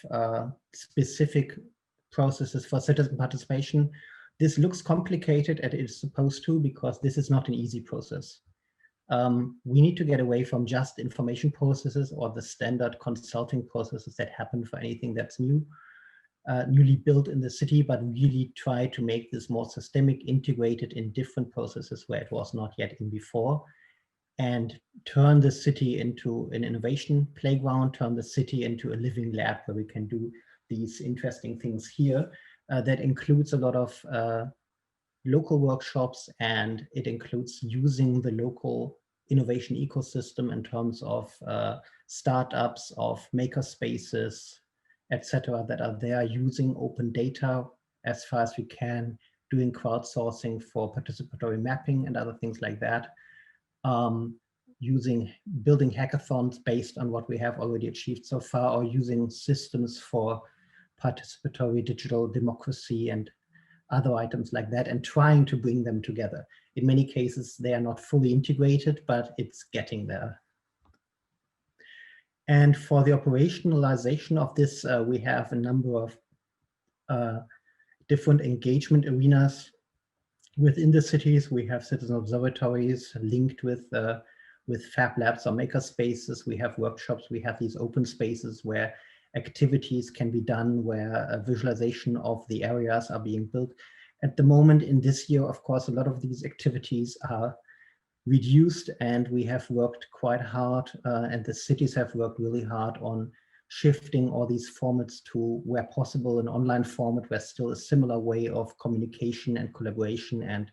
specific processes for citizen participation. This looks complicated, and it's supposed to, because this is not an easy process. We need to get away from just information processes or the standard consulting processes that happen for anything that's newly built in the city, but really try to make this more systemic, integrated in different processes where it was not yet in before, and turn the city into an innovation playground, turn the city into a living lab where we can do these interesting things here. That includes a lot of local workshops, and it includes using the local innovation ecosystem in terms of startups, of maker spaces, etc., that are there using open data as far as we can, doing crowdsourcing for participatory mapping and other things like that, building hackathons based on what we have already achieved so far, or using systems for participatory digital democracy and other items like that, and trying to bring them together. In many cases, they are not fully integrated, but it's getting there. And for the operationalization of this, we have a number of different engagement arenas within the cities. We have citizen observatories linked with Fab Labs or maker spaces. We have workshops. We have these open spaces where activities can be done, where a visualization of the areas are being built. At the moment in this year, of course, a lot of these activities are reduced, and we have worked quite hard, and the cities have worked really hard on shifting all these formats to, where possible, an online format where still a similar way of communication and collaboration and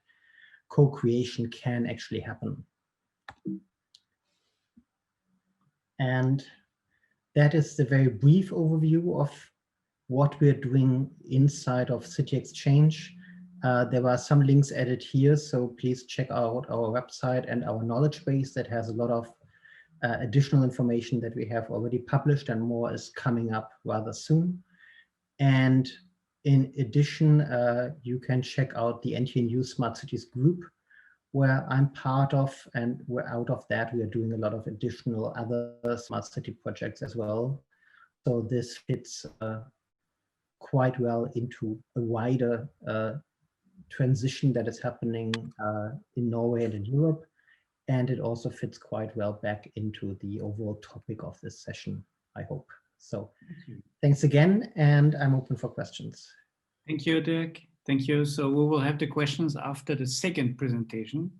co-creation can actually happen. And that is the very brief overview of what we're doing inside of City Exchange. There are some links added here, so please check out our website and our knowledge base that has a lot of additional information that we have already published, and more is coming up rather soon. And in addition, you can check out the NTNU Smart Cities group, where I'm part of, and we're out of that, we are doing a lot of additional other smart city projects as well. So this fits quite well into a wider transition that is happening in Norway and in Europe. And it also fits quite well back into the overall topic of this session, I hope. So thanks again, and I'm open for questions. Thank you, Dirk. Thank you. So we will have the questions after the second presentation.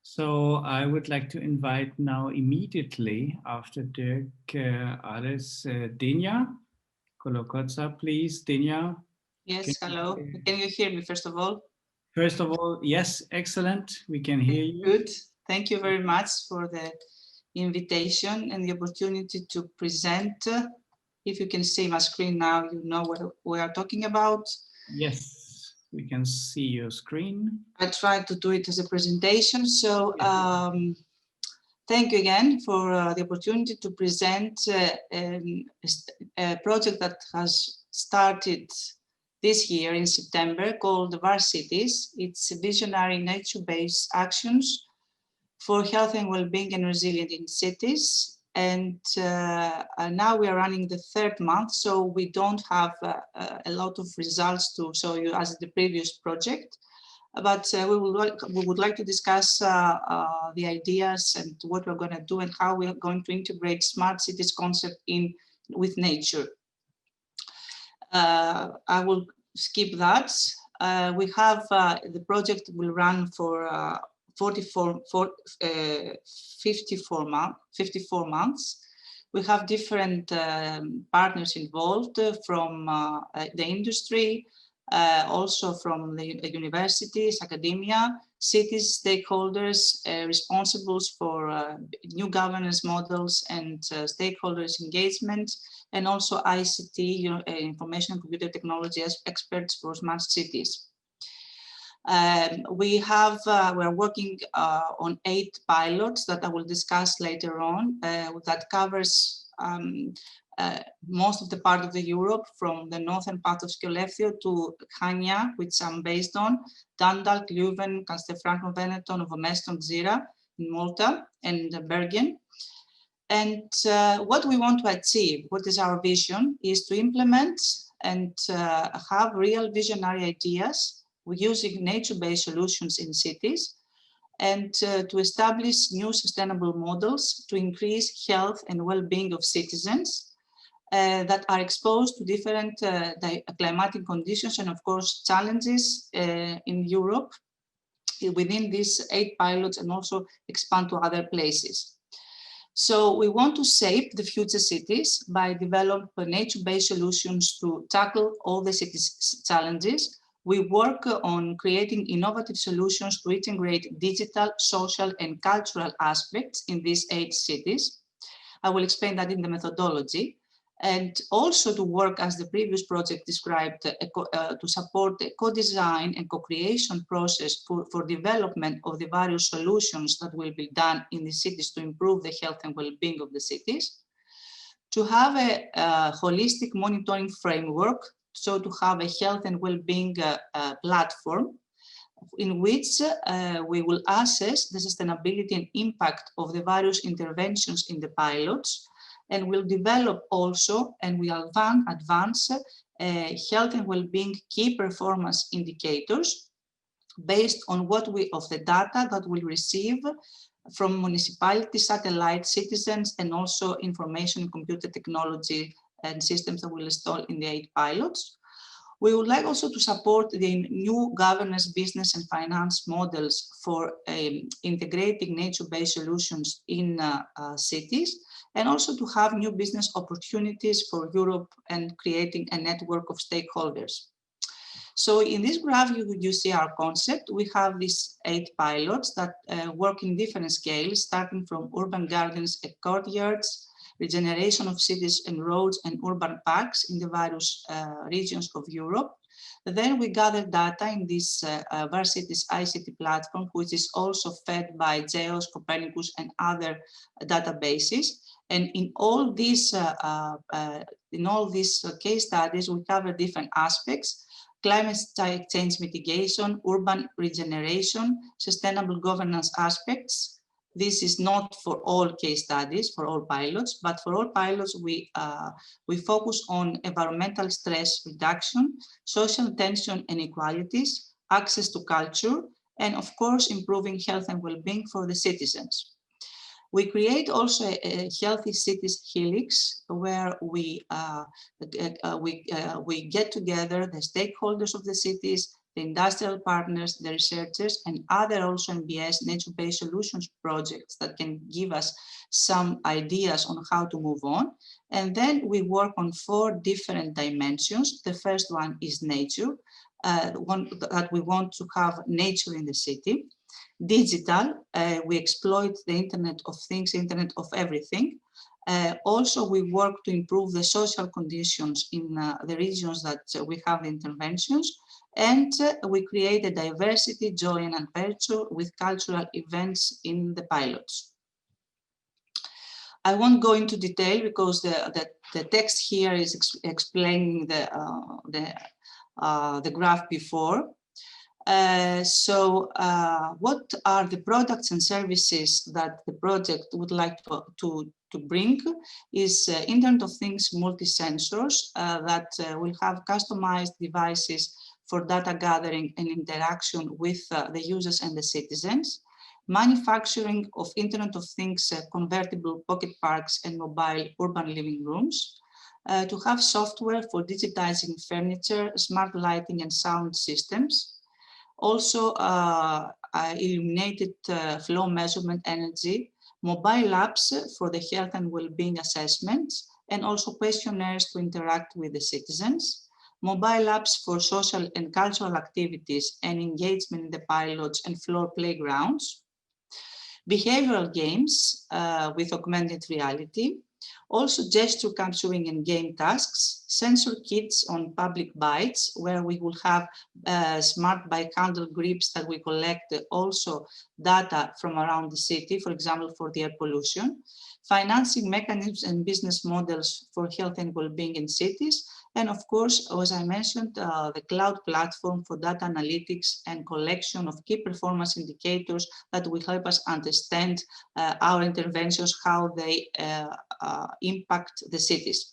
So I would like to invite now immediately after Dirk, Ares, Denia. Kolokotsa, please, Denia. Yes, hello. Can you hear me first of all? First of all, yes, excellent. We can hear you. Good. Thank you very much for the invitation and the opportunity to present. If you can see my screen now, you know what we are talking about. Yes, we can see your screen. I tried to do it as a presentation. So thank you again for the opportunity to present a project that has started this year in September called VAR Cities. It's visionary nature-based actions for health and well-being and resilience in cities. And now we are running the third month, so we don't have a lot of results to show you as the previous project. But we would like to discuss the ideas and what we're going to do and how we are going to integrate smart cities concept in with nature. I will skip that. We have the project will run for 54 months. We have different partners involved from the industry, also from the universities, academia, cities, stakeholders, responsibles for new governance models and stakeholders engagement, and also ICT, information and computer technology as experts for smart cities. We're working on 8 pilots that I will discuss later on that covers most of the part of the Europe, from the northern part of Skellefteå to Chania, which I'm based on, Dundalk, Leuven, Castelfranco Veneto, Novo Mesto, Xira in Malta, and Bergen. And what we want to achieve, what is our vision, is to implement and have real visionary ideas using nature-based solutions in cities, and to establish new sustainable models to increase health and well-being of citizens that are exposed to different climatic conditions and, of course, challenges in Europe within these 8 pilots, and also expand to other places. So we want to shape the future cities by developing nature-based solutions to tackle all the cities' challenges, We work on creating innovative solutions to integrate digital, social, and cultural aspects in these 8 cities. I will explain that in the methodology. And also to work, as the previous project described, to support the co-design and co-creation process for development of the various solutions that will be done in the cities to improve the health and well-being of the cities. To have a holistic monitoring framework, so to have a health and well-being platform in which we will assess the sustainability and impact of the various interventions in the pilots, and will develop also, and we advance health and well-being key performance indicators based on of the data that we receive from municipality, satellite, citizens, and also information and computer technology and systems that we'll install in the 8 pilots. We would like also to support the new governance, business, and finance models for integrating nature-based solutions in cities, and also to have new business opportunities for Europe and creating a network of stakeholders. So in this graph, you see our concept. We have these 8 pilots that work in different scales, starting from urban gardens and courtyards, regeneration of cities and roads and urban parks in the various regions of Europe. Then we gather data in this Varcities ICT platform, which is also fed by GEOS, Copernicus, and other databases. And in all these case studies, we cover different aspects: climate change mitigation, urban regeneration, sustainable governance aspects. This is not for all case studies, for all pilots, but for all pilots, we focus on environmental stress reduction, social tension and inequalities, access to culture, and of course, improving health and well-being for the citizens. We create also a Healthy Cities Helix, where we get together the stakeholders of the cities, the industrial partners, the researchers, and other also NBS, nature-based solutions projects that can give us some ideas on how to move on. And then we work on 4 different dimensions. The first one is nature, one that we want to have nature in the city. Digital, we exploit the Internet of Things, Internet of Everything. Also, we work to improve the social conditions in the regions that we have interventions. And we create a diversity, joy, and adventure with cultural events in the pilots. I won't go into detail because the text here is explaining the graph before. What are the products and services that the project would like to bring is Internet of Things multi-sensors that will have customized devices for data gathering and interaction with the users and the citizens. Manufacturing of Internet of Things convertible pocket parks and mobile urban living rooms. To have software for digitizing furniture, smart lighting and sound systems. Also illuminated flow measurement energy, mobile apps for the health and well-being assessments, and also questionnaires to interact with the citizens. Mobile apps for social and cultural activities and engagement in the pilots and floor playgrounds. Behavioral games with augmented reality. Also gesture capturing and game tasks, sensor kits on public bikes, where we will have smart bike handle grips that we collect also data from around the city, for example, for the air pollution, financing mechanisms and business models for health and well-being in cities, and of course, as I mentioned, the cloud platform for data analytics and collection of key performance indicators that will help us understand our interventions, how they impact the cities.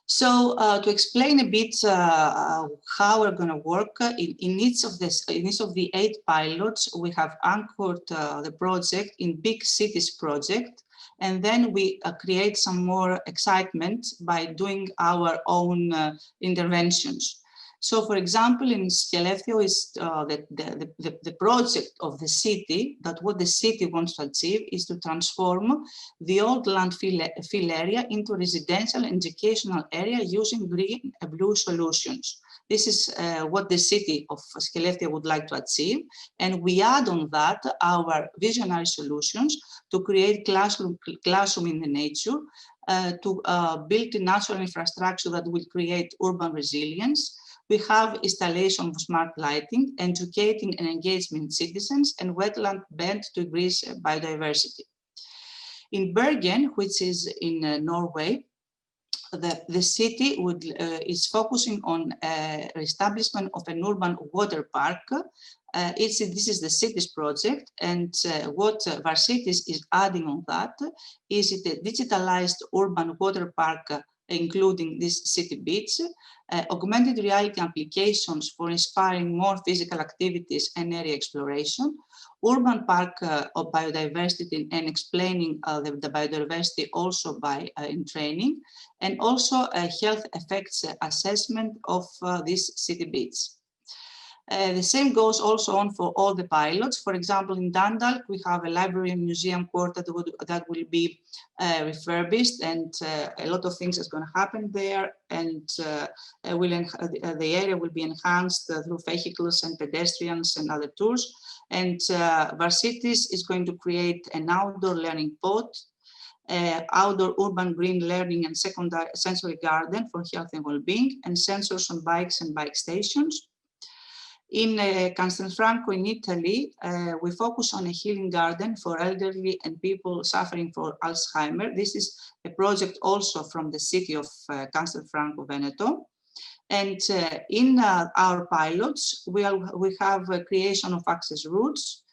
So to explain a bit how we're going to work, in each of the 8 pilots, we have anchored the project in big cities project, and then we create some more excitement by doing our own interventions. So, for example, in Skellefteå is the project of the city, that what the city wants to achieve is to transform the old landfill area into residential and educational area using green and blue solutions. This is what the city of Skellefteå would like to achieve. And we add on that our visionary solutions to create classroom in the nature, to build a natural infrastructure that will create urban resilience. We have installation of smart lighting, educating and engagement citizens, and wetland bent to increase biodiversity. In Bergen, which is in Norway, the city is focusing on establishment of an urban water park. This is the city's project, and what Varsitis is adding on that is a digitalized urban water park, including this city beach, augmented reality applications for inspiring more physical activities and area exploration, urban park of biodiversity and explaining the biodiversity also by in training, and also a health effects assessment of this city beach. The same goes also on for all the pilots. For example, in Dundalk, we have a library and museum quarter that will be refurbished, and a lot of things is going to happen there, and the area will be enhanced through vehicles and pedestrians and other tours. And Varsitis is going to create an outdoor learning pod, outdoor urban green learning and secondary sensory garden for health and well-being, and sensors on bikes and bike stations. In Castelfranco in Italy, we focus on a healing garden for elderly and people suffering from Alzheimer. This is a project also from the city of Castelfranco Veneto. And in our pilots, we have a creation of access routes,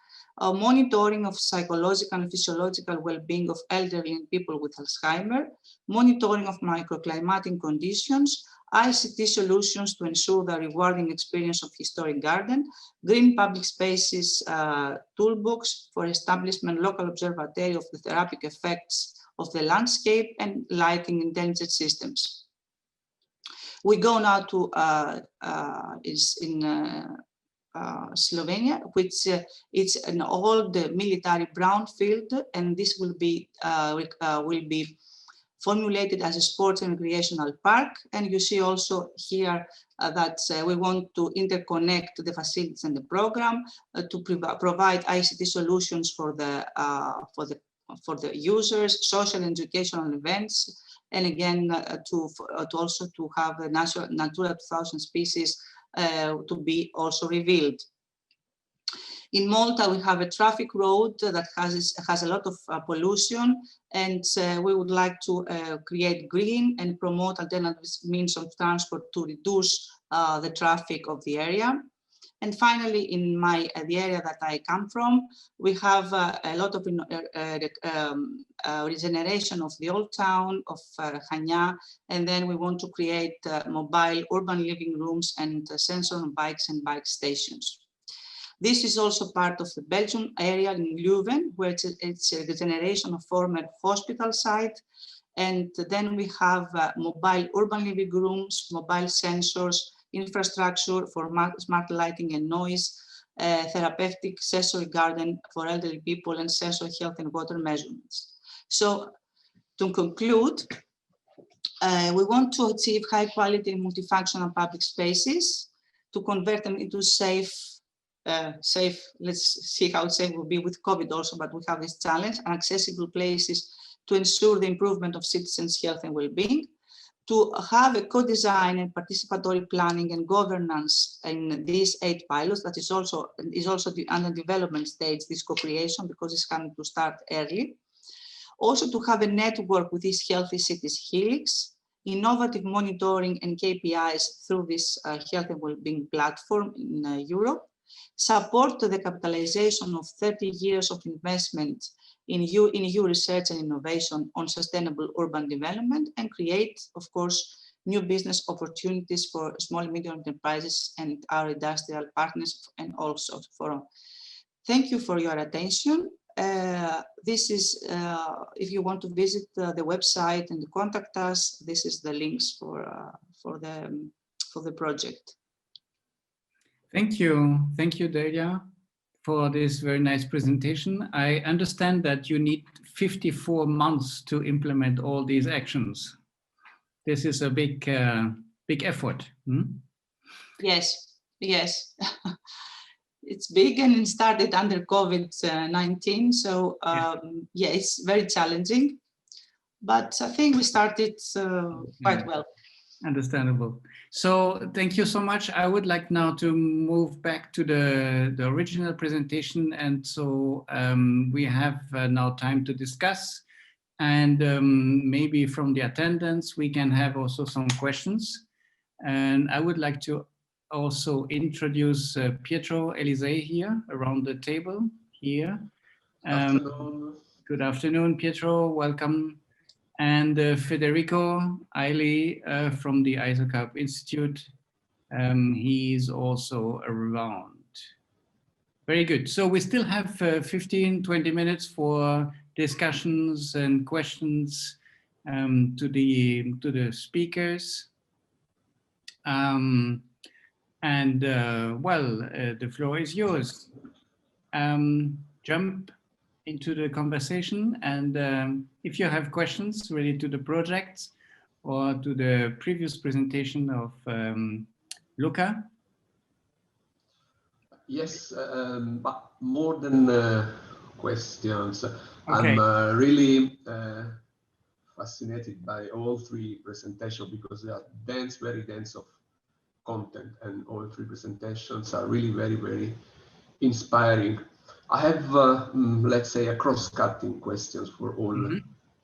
monitoring of psychological and physiological well-being of elderly and people with Alzheimer, monitoring of microclimatic conditions, ICT solutions to ensure the rewarding experience of historic garden, green public spaces toolbox for establishment local observatory of the therapeutic effects of the landscape, and lighting intelligent systems. We go now to Slovenia, which it's an old military brownfield, and this will be formulated as a sports and recreational park. And you see also here that we want to interconnect the facilities and the program to provide ICT solutions for the users, social and educational events, and again to also to have the Natura 2000 species to be also revealed. In Malta, we have a traffic road that has a lot of pollution, and we would like to create green and promote alternative means of transport to reduce the traffic of the area. And finally, in the area that I come from, we have a lot of regeneration of the old town of Chania, and then we want to create mobile urban living rooms and sensor on bikes and bike stations. This is also part of the Belgian area in Leuven, where it's a regeneration of former hospital site. And then we have mobile urban living rooms, mobile sensors, infrastructure for smart lighting and noise, therapeutic sensory garden for elderly people, and sensor health and water measurements. So to conclude, we want to achieve high quality and multifunctional public spaces, to convert them into safe, let's see how safe will be with COVID also, but we have this challenge, and accessible places to ensure the improvement of citizens' health and well-being, to have a co-design and participatory planning and governance in these 8 pilots. That is also under development stage, this co-creation, because it's coming to start early. Also to have a network with these Healthy Cities Helix, innovative monitoring and KPIs through this health and well-being platform in Europe, support to the capitalization of 30 years of investment in EU research and innovation on sustainable urban development, and create, of course, new business opportunities for small and medium enterprises and our industrial partners, and also for. Thank you for your attention. This is, if you want to visit the website and contact us, this is the links for the project. Thank you, Didier, for this very nice presentation. I understand that you need 54 months to implement all these actions. This is a big effort. Yes, yes. It's big and it started under COVID-19. So yeah, it's very challenging, but I think we started quite well. Understandable. So thank you so much. I would like now to move back to the original presentation. And so we have now time to discuss. And maybe from the attendance, we can have also some questions. And I would like to also introduce Pietro, Elisei here around the table here. Good afternoon, Pietro. Welcome. And Federico, Aili from the ISOCARP Institute. He's also around. Very good. So we still have 15, 20 minutes for discussions and questions to the speakers. Well, the floor is yours. Jump into the conversation, and if you have questions related to the projects or to the previous presentation of Luca. Yes, but more than questions, okay. I'm really fascinated by all three presentations because they are dense, very dense of content, and all three presentations are really very, very inspiring. I have, let's say, a cross-cutting questions for all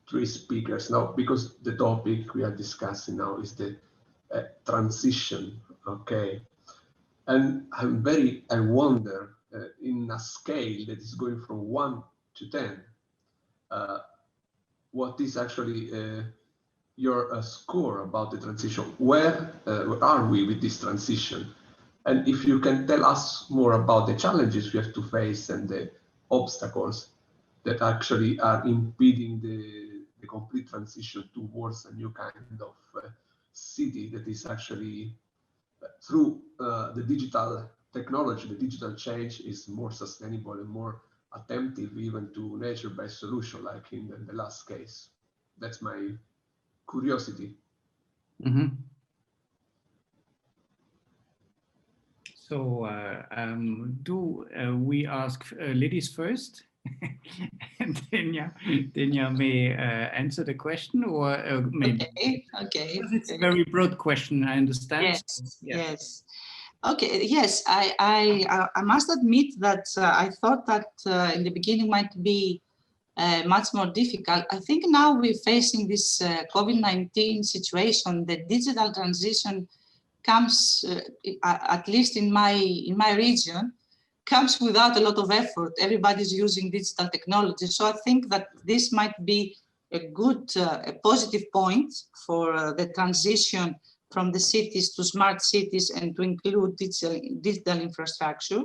three speakers now, because the topic we are discussing now is the transition, okay? And I wonder, in a scale that is going from 1 to 10, what is actually your score about the transition? Where are we with this transition? And if you can tell us more about the challenges we have to face and the obstacles that actually are impeding the complete transition towards a new kind of city that is actually through the digital technology, the digital change is more sustainable and more attentive even to nature-based solution, like in the last case. That's my curiosity. So do we ask ladies first? And Denia may answer the question, or maybe. Okay. It's a very broad question, I understand. Yes, so, yeah. yes. Okay, yes, I must admit that I thought that in the beginning might be much more difficult. I think now we're facing this COVID-19 situation. The digital transition comes, at least in my region, comes without a lot of effort. Everybody's using digital technology. So I think that this might be a good, a positive point for the transition from the cities to smart cities and to include digital infrastructure.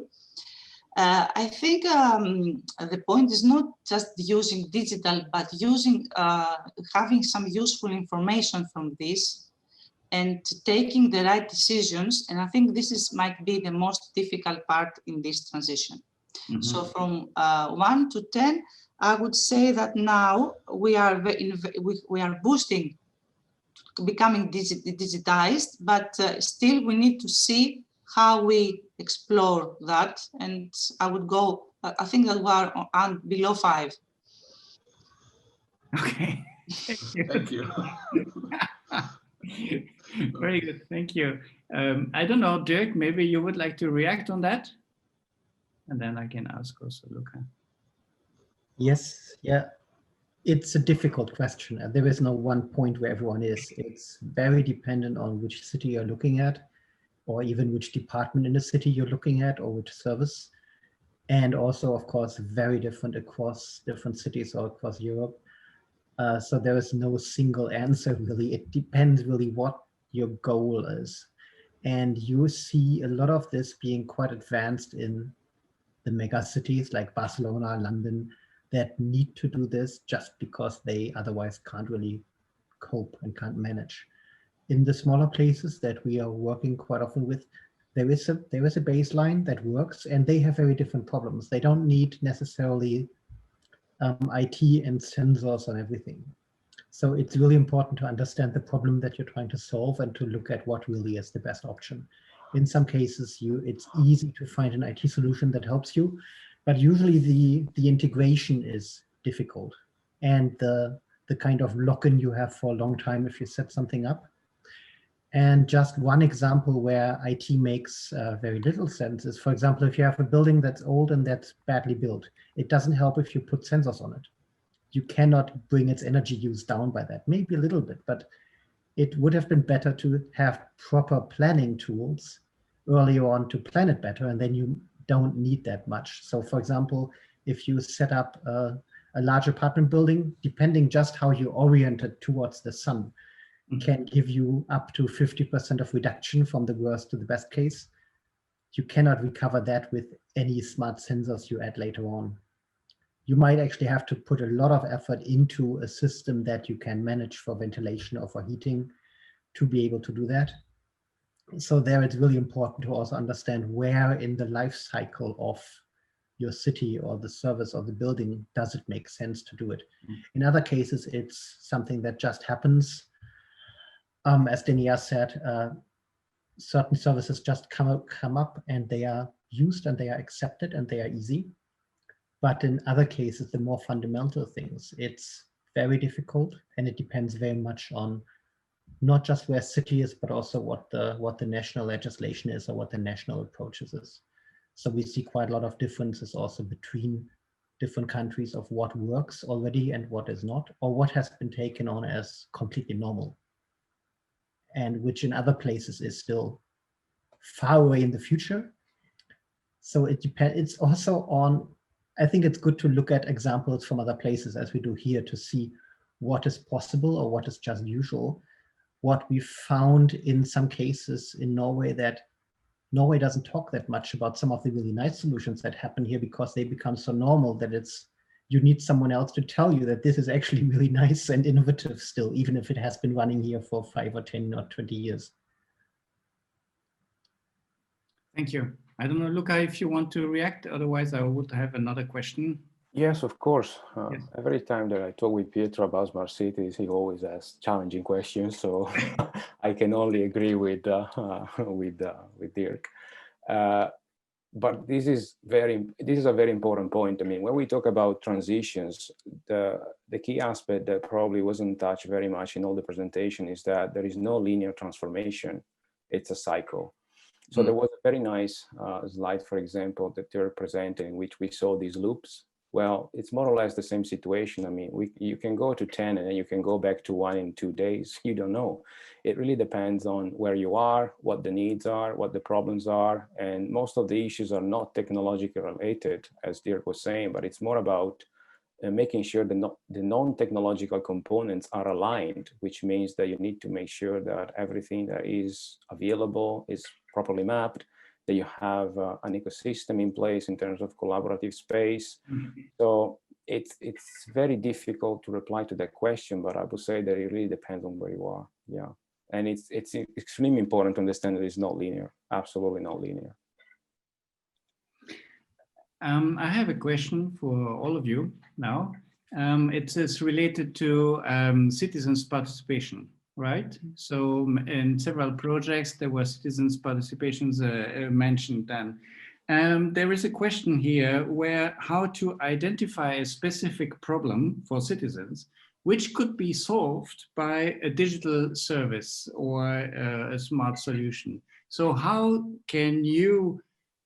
I think the point is not just using digital, but using, having some useful information from this and taking the right decisions. And I think this might be the most difficult part in this transition. So from 1 to 10, I would say that now we are boosting, becoming digitized, but still we need to see how we explore that. And I would go, I think that we are below 5. Okay. Thank you. Very good, thank you. I don't know, Dirk, maybe you would like to react on that? And then I can ask also Luca. Yes, yeah. It's a difficult question, and there is no one point where everyone is. It's very dependent on which city you're looking at, or even which department in the city you're looking at, or which service. And also, of course, very different across different cities or across Europe. So there is no single answer, really. It depends really what your goal is. And you see a lot of this being quite advanced in the mega cities like Barcelona, London, that need to do this just because they otherwise can't really cope and can't manage. In the smaller places that we are working quite often with, there is a baseline that works, and they have very different problems. They don't need necessarily IT and sensors and everything. So it's really important to understand the problem that you're trying to solve and to look at what really is the best option. In some cases, it's easy to find an IT solution that helps you, but usually the integration is difficult, and the kind of lock-in you have for a long time if you set something up. And just one example where IT makes very little sense is, for example, if you have a building that's old and that's badly built, it doesn't help if you put sensors on it. You cannot bring its energy use down by that, maybe a little bit, but it would have been better to have proper planning tools earlier on to plan it better, and then you don't need that much. So for example, if you set up a large apartment building, depending just how you orient it towards the sun, can give you up to 50% of reduction from the worst to the best case. You cannot recover that with any smart sensors you add later on. You might actually have to put a lot of effort into a system that you can manage for ventilation or for heating to be able to do that. So there it's really important to also understand where in the life cycle of your city or the service or the building does it make sense to do it. In other cases, it's something that just happens. As Didier said, certain services just come up and they are used and they are accepted and they are easy. But in other cases, the more fundamental things, it's very difficult, and it depends very much on not just where city is, but also what the national legislation is or what the national approaches is. So we see quite a lot of differences also between different countries of what works already and what is not, or what has been taken on as completely normal, and which in other places is still far away in the future. So it depends. It's also on, I think it's good to look at examples from other places as we do here to see what is possible or what is just usual. What we found in some cases in Norway, that Norway doesn't talk that much about some of the really nice solutions that happen here because they become so normal that you need someone else to tell you that this is actually really nice and innovative still, even if it has been running here for 5 or 10 or 20 years. Thank you. I don't know, Luca, if you want to react, otherwise I would have another question. Yes, of course. Yes. Every time that I talk with Pietro about smart cities, he always asks challenging questions. So I can only agree with Dirk. But this is a very important point. I mean, when we talk about transitions, the key aspect that probably wasn't touched very much in all the presentation is that there is no linear transformation. It's a cycle. So there was a very nice slide, for example, that you're presenting, in which we saw these loops. Well, it's more or less the same situation. I mean, you can go to 10 and then you can go back to 1 in 2 days. You don't know. It really depends on where you are, what the needs are, what the problems are. And most of the issues are not technologically related, as Dirk was saying, but it's more about making sure the non-technological components are aligned, which means that you need to make sure that everything that is available is properly mapped, that you have an ecosystem in place in terms of collaborative space. So it's very difficult to reply to that question, but I would say that it really depends on where you are. Yeah, and it's extremely important to understand that it's not linear, absolutely not linear. I have a question for all of you now. It is related to citizens' participation, right? So in several projects, there were citizens' participations mentioned then. There is a question here where how to identify a specific problem for citizens, which could be solved by a digital service or a smart solution. So how can you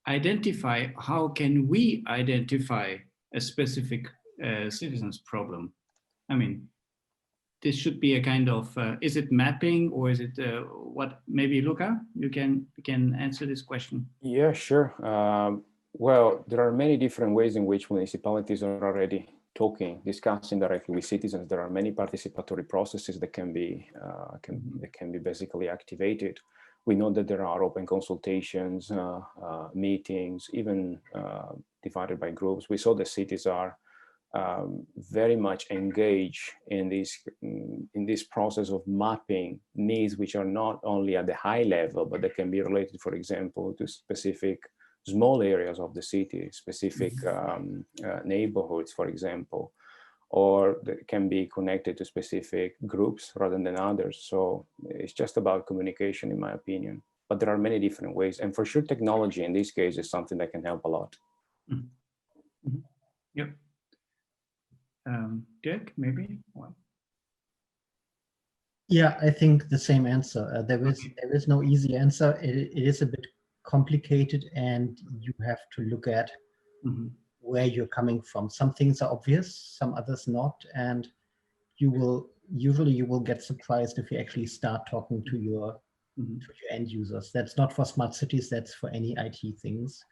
identify, how can we identify a specific citizens problem? I mean, this should be a kind of, is it mapping or is it what? Maybe Luca, you can answer this question. Yeah, sure. Well, there are many different ways in which municipalities are already discussing directly with citizens. There are many participatory processes that can be basically activated. We know that there are open consultations, meetings, even divided by groups. We saw the cities are very much engaged in this process of mapping needs, which are not only at the high level, but that can be related, for example, to specific small areas of the city, specific neighborhoods, for example, or that can be connected to specific groups rather than others. So it's just about communication, in my opinion. but there are many different ways. And for sure, technology in this case is something that can help a lot. Mm-hmm. Yep. Dirk, maybe? Well. Yeah, I think the same answer. There is no easy answer. It is a bit complicated, and you have to look at where you're coming from. Some things are obvious, some others not, and usually you will get surprised if you actually start talking to your end users. That's not for smart cities, that's for any IT things.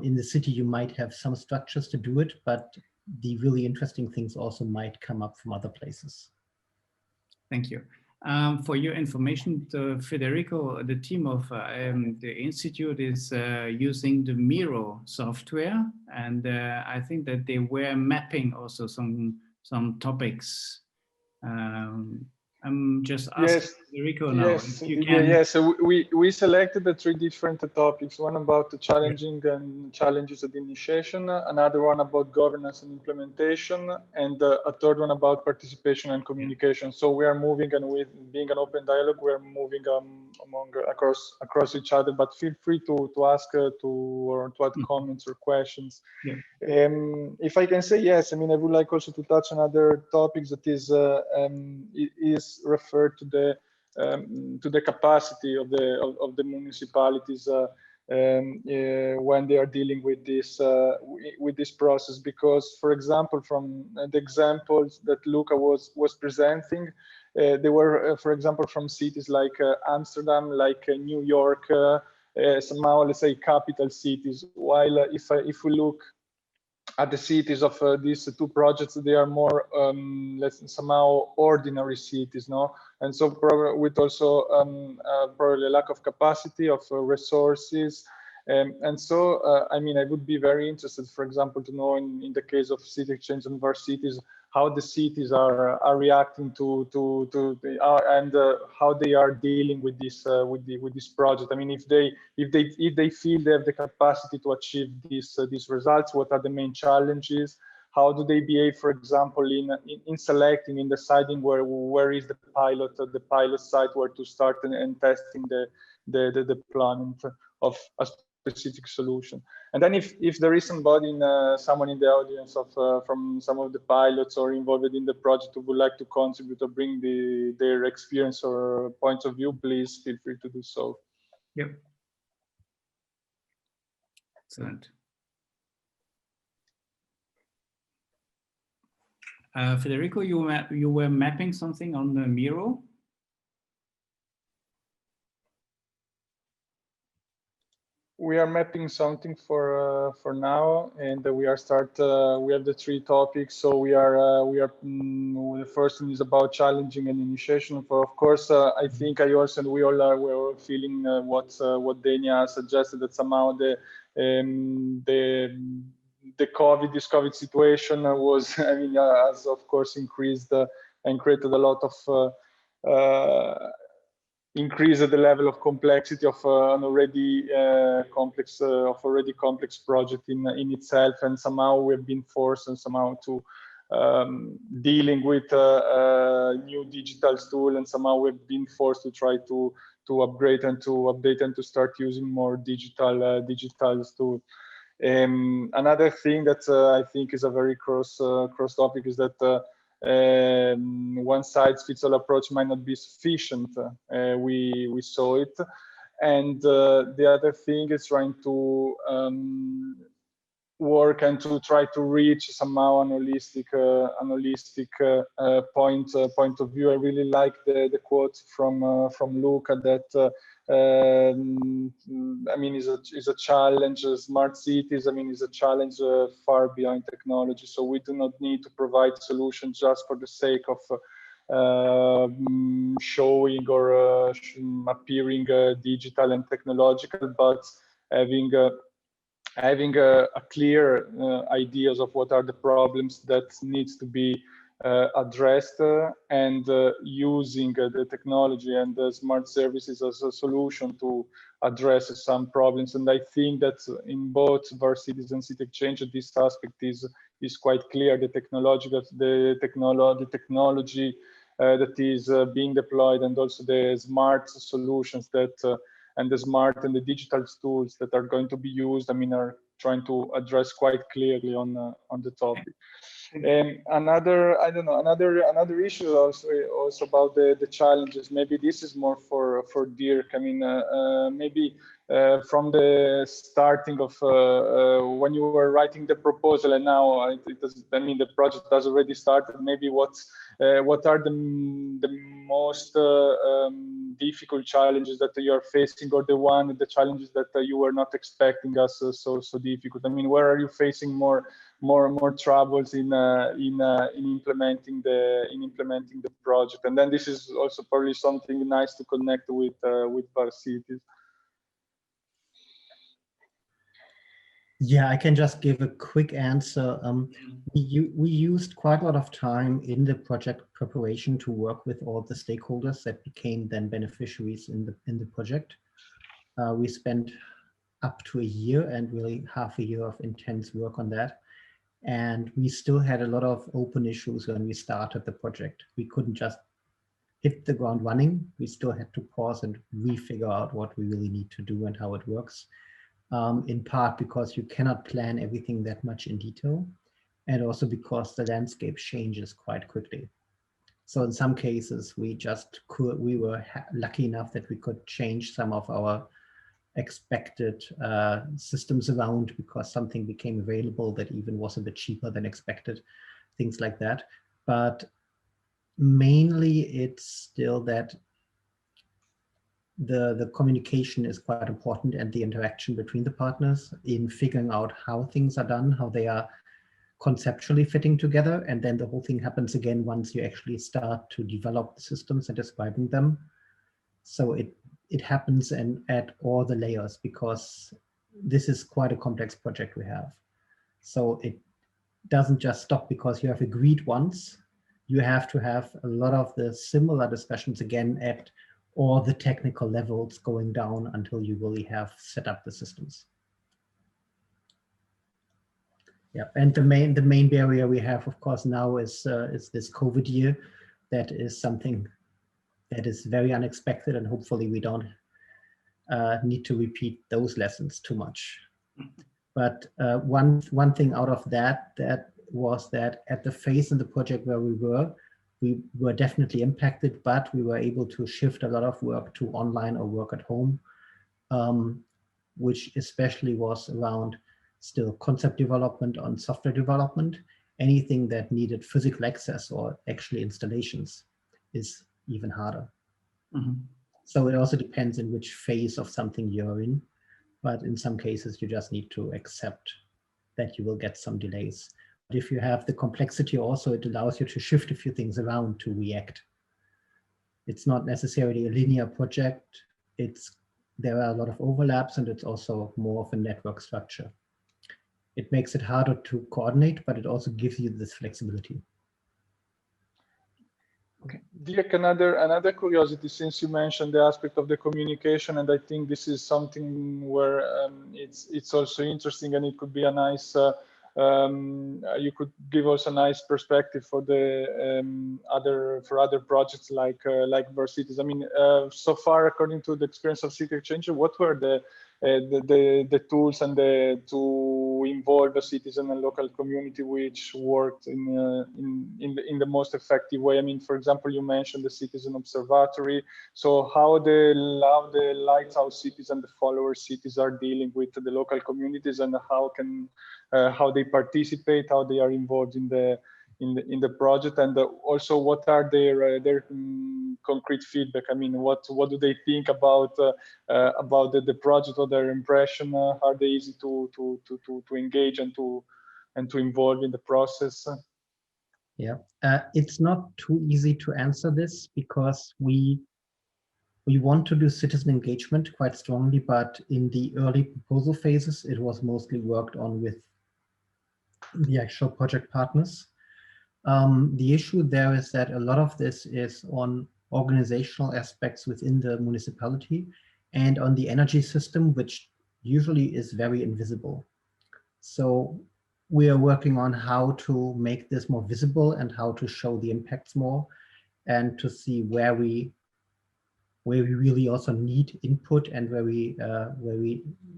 In the city, you might have some structures to do it, but the really interesting things also might come up from other places. Thank you. For your information, Federico, the team of the Institute is using the Miro software, and I think that they were mapping also some topics. I'm just asking Federico now. Yes, if you can... yes. So we selected the 3 different topics. One about the challenging and challenges of the initiation, another one about governance and implementation, and a third one about participation and communication. So we are moving, and with being an open dialogue, we are moving across each other. But feel free to ask or to add comments or questions. Yeah. If I can say yes, I mean I would like also to touch on other topics that is referred to the capacity of the municipalities when they are dealing with this process. Because, for example, from the examples that Luca was presenting, they were, for example, from cities like Amsterdam, like New York, somehow, let's say, capital cities. While if we look at the cities of these 2 projects, they are more somehow ordinary cities, no? And so probably with also probably a lack of capacity of resources. And so, I mean, I would be very interested, for example, to know in the case of city exchange and VAR cities, how the cities are reacting and how they are dealing with this project. I mean, if they feel they have the capacity to achieve these results, what are the main challenges? How do they behave, for example, in selecting, in deciding where is the pilot site where to start and testing the deployment of a specific solution? And then if there is somebody, someone in the audience from some of the pilots or involved in the project who would like to contribute or bring their experience or points of view, please feel free to do so. Yep. Excellent. Federico, you were mapping something on the Miro. We are mapping something for now, and we are we have the 3 topics. So we are the first one is about challenging and initiation. For of course, I think we all are feeling what Dania suggested, that somehow this COVID situation was, I mean, has of course increased and created a lot of increase the level of complexity of an already complex project in itself, and somehow we've been forced and somehow to dealing with new digital tool, and somehow we've been forced to try to upgrade and to update and to start using more digital tool. Another thing that I think is a very cross topic is that one size fits all approach might not be sufficient. We saw it, and the other thing is trying to work and to try to reach somehow an holistic point of view. I really like the quote from Luca that I mean is a challenge. Smart cities, I mean, is a challenge far beyond technology. So we do not need to provide solutions just for the sake of showing or appearing digital and technological, but having a clear ideas of what are the problems that needs to be addressed, and using the technology and the smart services as a solution to address some problems. And I think that in both VAR cities and city exchange, this aspect is quite clear. The technology that is being deployed, and also the smart solutions that the smart and the digital tools that are going to be used, I mean, are trying to address quite clearly on the topic. Another issue also about the challenges. Maybe this is more for Dirk. I mean, maybe from the starting of when you were writing the proposal, and now the project has already started. Maybe what are the most difficult challenges that you are facing, or the challenges that you were not expecting as so difficult? I mean, where are you facing more troubles in implementing the project? And then this is also probably something nice to connect with Varsities. Yeah, I can just give a quick answer. We used quite a lot of time in the project preparation to work with all the stakeholders that became then beneficiaries in the project. We spent up to a year and really half a year of intense work on that. And we still had a lot of open issues when we started the project. We couldn't just hit the ground running. We still had to pause and refigure out what we really need to do and how it works. In part because you cannot plan everything that much in detail, and also because the landscape changes quite quickly. So in some cases, we were lucky enough that we could change some of our expected systems around because something became available that even was a bit cheaper than expected, things like that. But mainly it's still that the communication is quite important, and the interaction between the partners in figuring out how things are done, how they are conceptually fitting together, and then the whole thing happens again once you actually start to develop the systems and describing them. So it happens at all the layers, because this is quite a complex project we have. So it doesn't just stop because you have agreed once. You have to have a lot of the similar discussions again at all the technical levels going down until you really have set up the systems. Yeah, and the main barrier we have, of course, now is this COVID year. That is something that is very unexpected, and hopefully we don't need to repeat those lessons too much. But one thing out of that was that at the phase in the project where we were definitely impacted, but we were able to shift a lot of work to online or work at home, which especially was around still concept development on software development. Anything that needed physical access or actually installations is even harder. Mm-hmm. So it also depends in which phase of something you're in, but in some cases you just need to accept that you will get some delays. But if you have the complexity also, it allows you to shift a few things around to react. It's not necessarily a linear project. There are a lot of overlaps, and it's also more of a network structure. It makes it harder to coordinate, but it also gives you this flexibility. Okay. Dirk, another curiosity, since you mentioned the aspect of the communication, and I think this is something where it's also interesting, and it could be a nice, you could give us a nice perspective for the other projects like Varsities. I mean, so far, according to the experience of City Exchange, what were the tools and to involve the citizen and local community which worked in the most effective way? I mean, for example, you mentioned the citizen observatory. So how the lighthouse cities and the follower cities are dealing with the local communities, and how they participate, how they are involved in the project, and also what are their concrete feedback? I mean, what do they think about the project, or their impression? Are they easy to engage and to involve in the process? Yeah, it's not too easy to answer this, because we want to do citizen engagement quite strongly, but in the early proposal phases, it was mostly worked on with the actual project partners. The issue there is that a lot of this is on organizational aspects within the municipality and on the energy system, which usually is very invisible. So we are working on how to make this more visible and how to show the impacts more, and to see where we where we really also need input and where we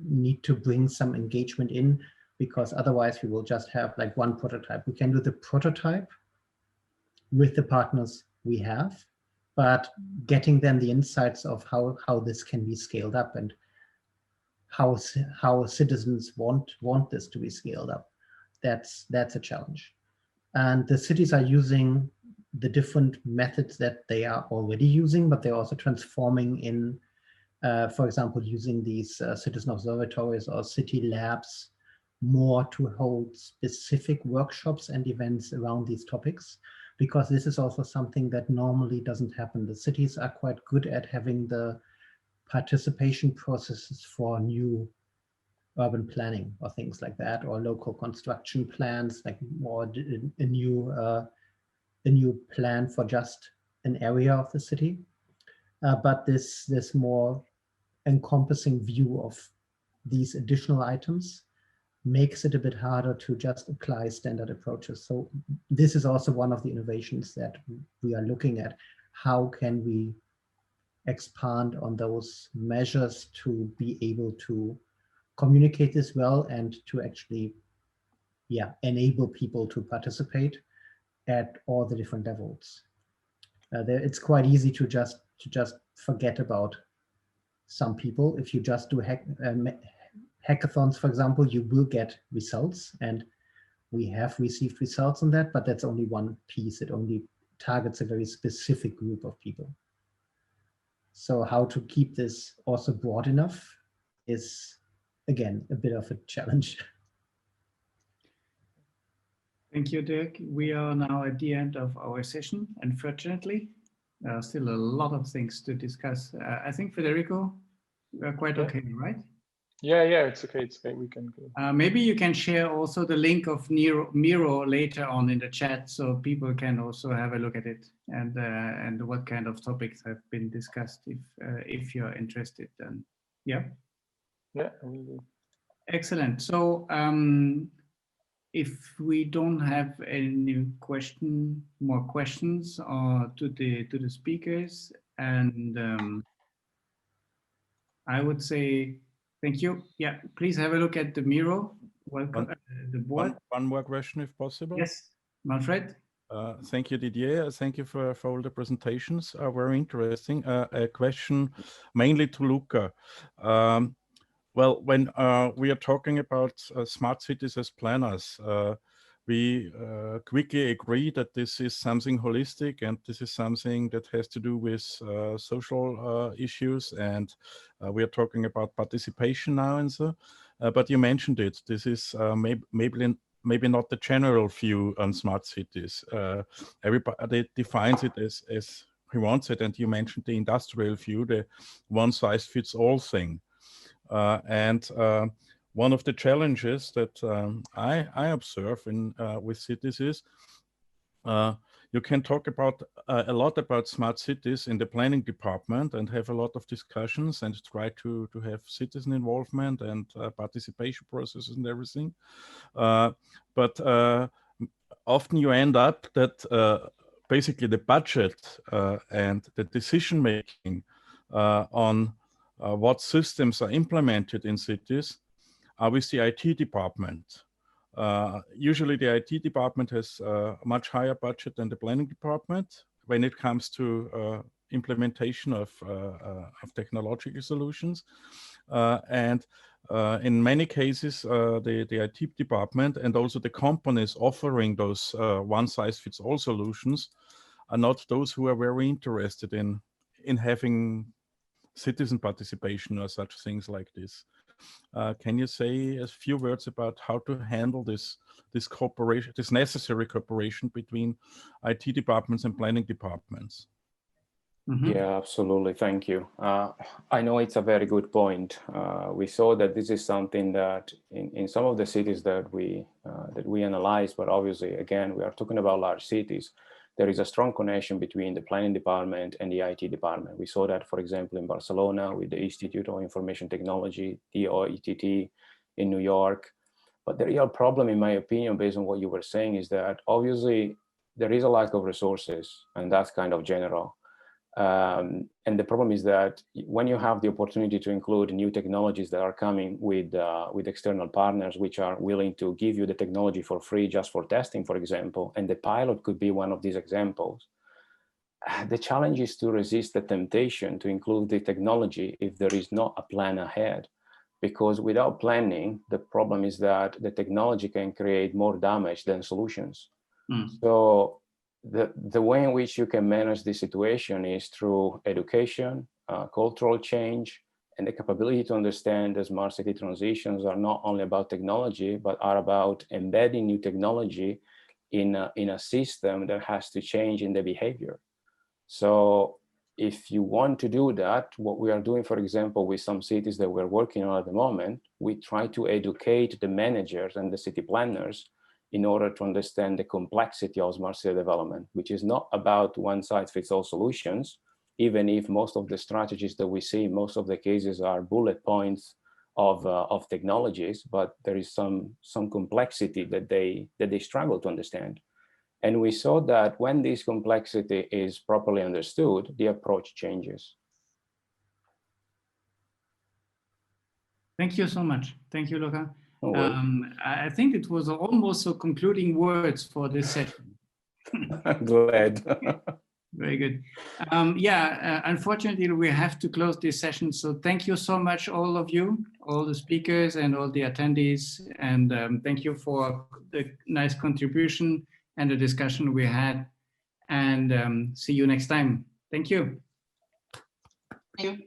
need to bring some engagement in, because otherwise we will just have like one prototype. We can do the prototype with the partners we have, but getting them the insights of how this can be scaled up and how citizens want this to be scaled up, that's a challenge. And the cities are using the different methods that they are already using, but they're also transforming in, for example, using these citizen observatories or city labs more to hold specific workshops and events around these topics, because this is also something that normally doesn't happen. The cities are quite good at having the participation processes for new urban planning or things like that, or local construction plans, like more a new plan for just an area of the city. But this more encompassing view of these additional items makes it a bit harder to just apply standard approaches. So this is also one of the innovations that we are looking at. How can we expand on those measures to be able to communicate this well and to actually, enable people to participate at all the different levels. It's quite easy to just forget about some people. If you just do hackathons, for example, you will get results, and we have received results on that, but that's only one piece. It only targets a very specific group of people. So how to keep this also broad enough is, again, a bit of a challenge. Thank you, Dirk. We are now at the end of our session. Unfortunately, there are still a lot of things to discuss. I think, Federico, we are quite okay, right? Yeah, it's okay. It's okay. We can go. Maybe you can share also the link of Miro later on in the chat, so people can also have a look at it and what kind of topics have been discussed if you're interested. Then, yeah. Yeah. I will do. Excellent. So if we don't have any more questions to the speakers, and I would say thank you. Yeah, please have a look at the Miro. Welcome, the board. One more question, if possible. Yes, Manfred. Thank you, Didier. Thank you for all the presentations. Very interesting. A question mainly to Luca. Well, when we are talking about smart cities as planners, we quickly agree that this is something holistic and this is something that has to do with social issues, and we are talking about participation now and so. But you mentioned it. This is maybe not the general view on smart cities. Everybody defines it as he wants it, and you mentioned the industrial view, the one-size-fits-all thing. One of the challenges that I observe with cities is you can talk about a lot about smart cities in the planning department and have a lot of discussions and try to have citizen involvement and participation processes and everything. But often you end up that basically the budget and the decision making on what systems are implemented in cities are with the IT department. Usually the IT department has a much higher budget than the planning department when it comes to implementation of technological solutions. In many cases, the IT department and also the companies offering those one-size-fits-all solutions are not those who are very interested in having citizen participation or such things like this. Can you say a few words about how to handle this cooperation, this necessary cooperation between IT departments and planning departments? Mm-hmm. Yeah, absolutely. Thank you. I know it's a very good point. We saw that this is something that in some of the cities that we analyze, but obviously, again, we are talking about large cities. There is a strong connection between the planning department and the IT department. We saw that, for example, in Barcelona with the Institute of Information Technology, the OITT, in New York. But the real problem, in my opinion, based on what you were saying, is that obviously there is a lack of resources, and that's kind of general. And the problem is that when you have the opportunity to include new technologies that are coming with external partners, which are willing to give you the technology for free just for testing, for example, and the pilot could be one of these examples, the challenge is to resist the temptation to include the technology if there is not a plan ahead. Because without planning, the problem is that the technology can create more damage than solutions. So the way in which you can manage this situation is through education, cultural change, and the capability to understand that smart city transitions are not only about technology, but are about embedding new technology in a system that has to change in the behavior. So if you want to do that, what we are doing, for example, with some cities that we're working on at the moment, we try to educate the managers and the city planners in order to understand the complexity of smart city development, which is not about one-size-fits-all solutions, even if most of the strategies that we see, most of the cases are bullet points of technologies, but there is some complexity that they struggle to understand. And we saw that when this complexity is properly understood, the approach changes. Thank you so much. Thank you, Luca. Oh, I think it was almost so concluding words for this session. I'm glad. Very good. Unfortunately, we have to close this session. So thank you so much, all of you, all the speakers and all the attendees. And thank you for the nice contribution and the discussion we had. And see you next time. Thank you. Thank you.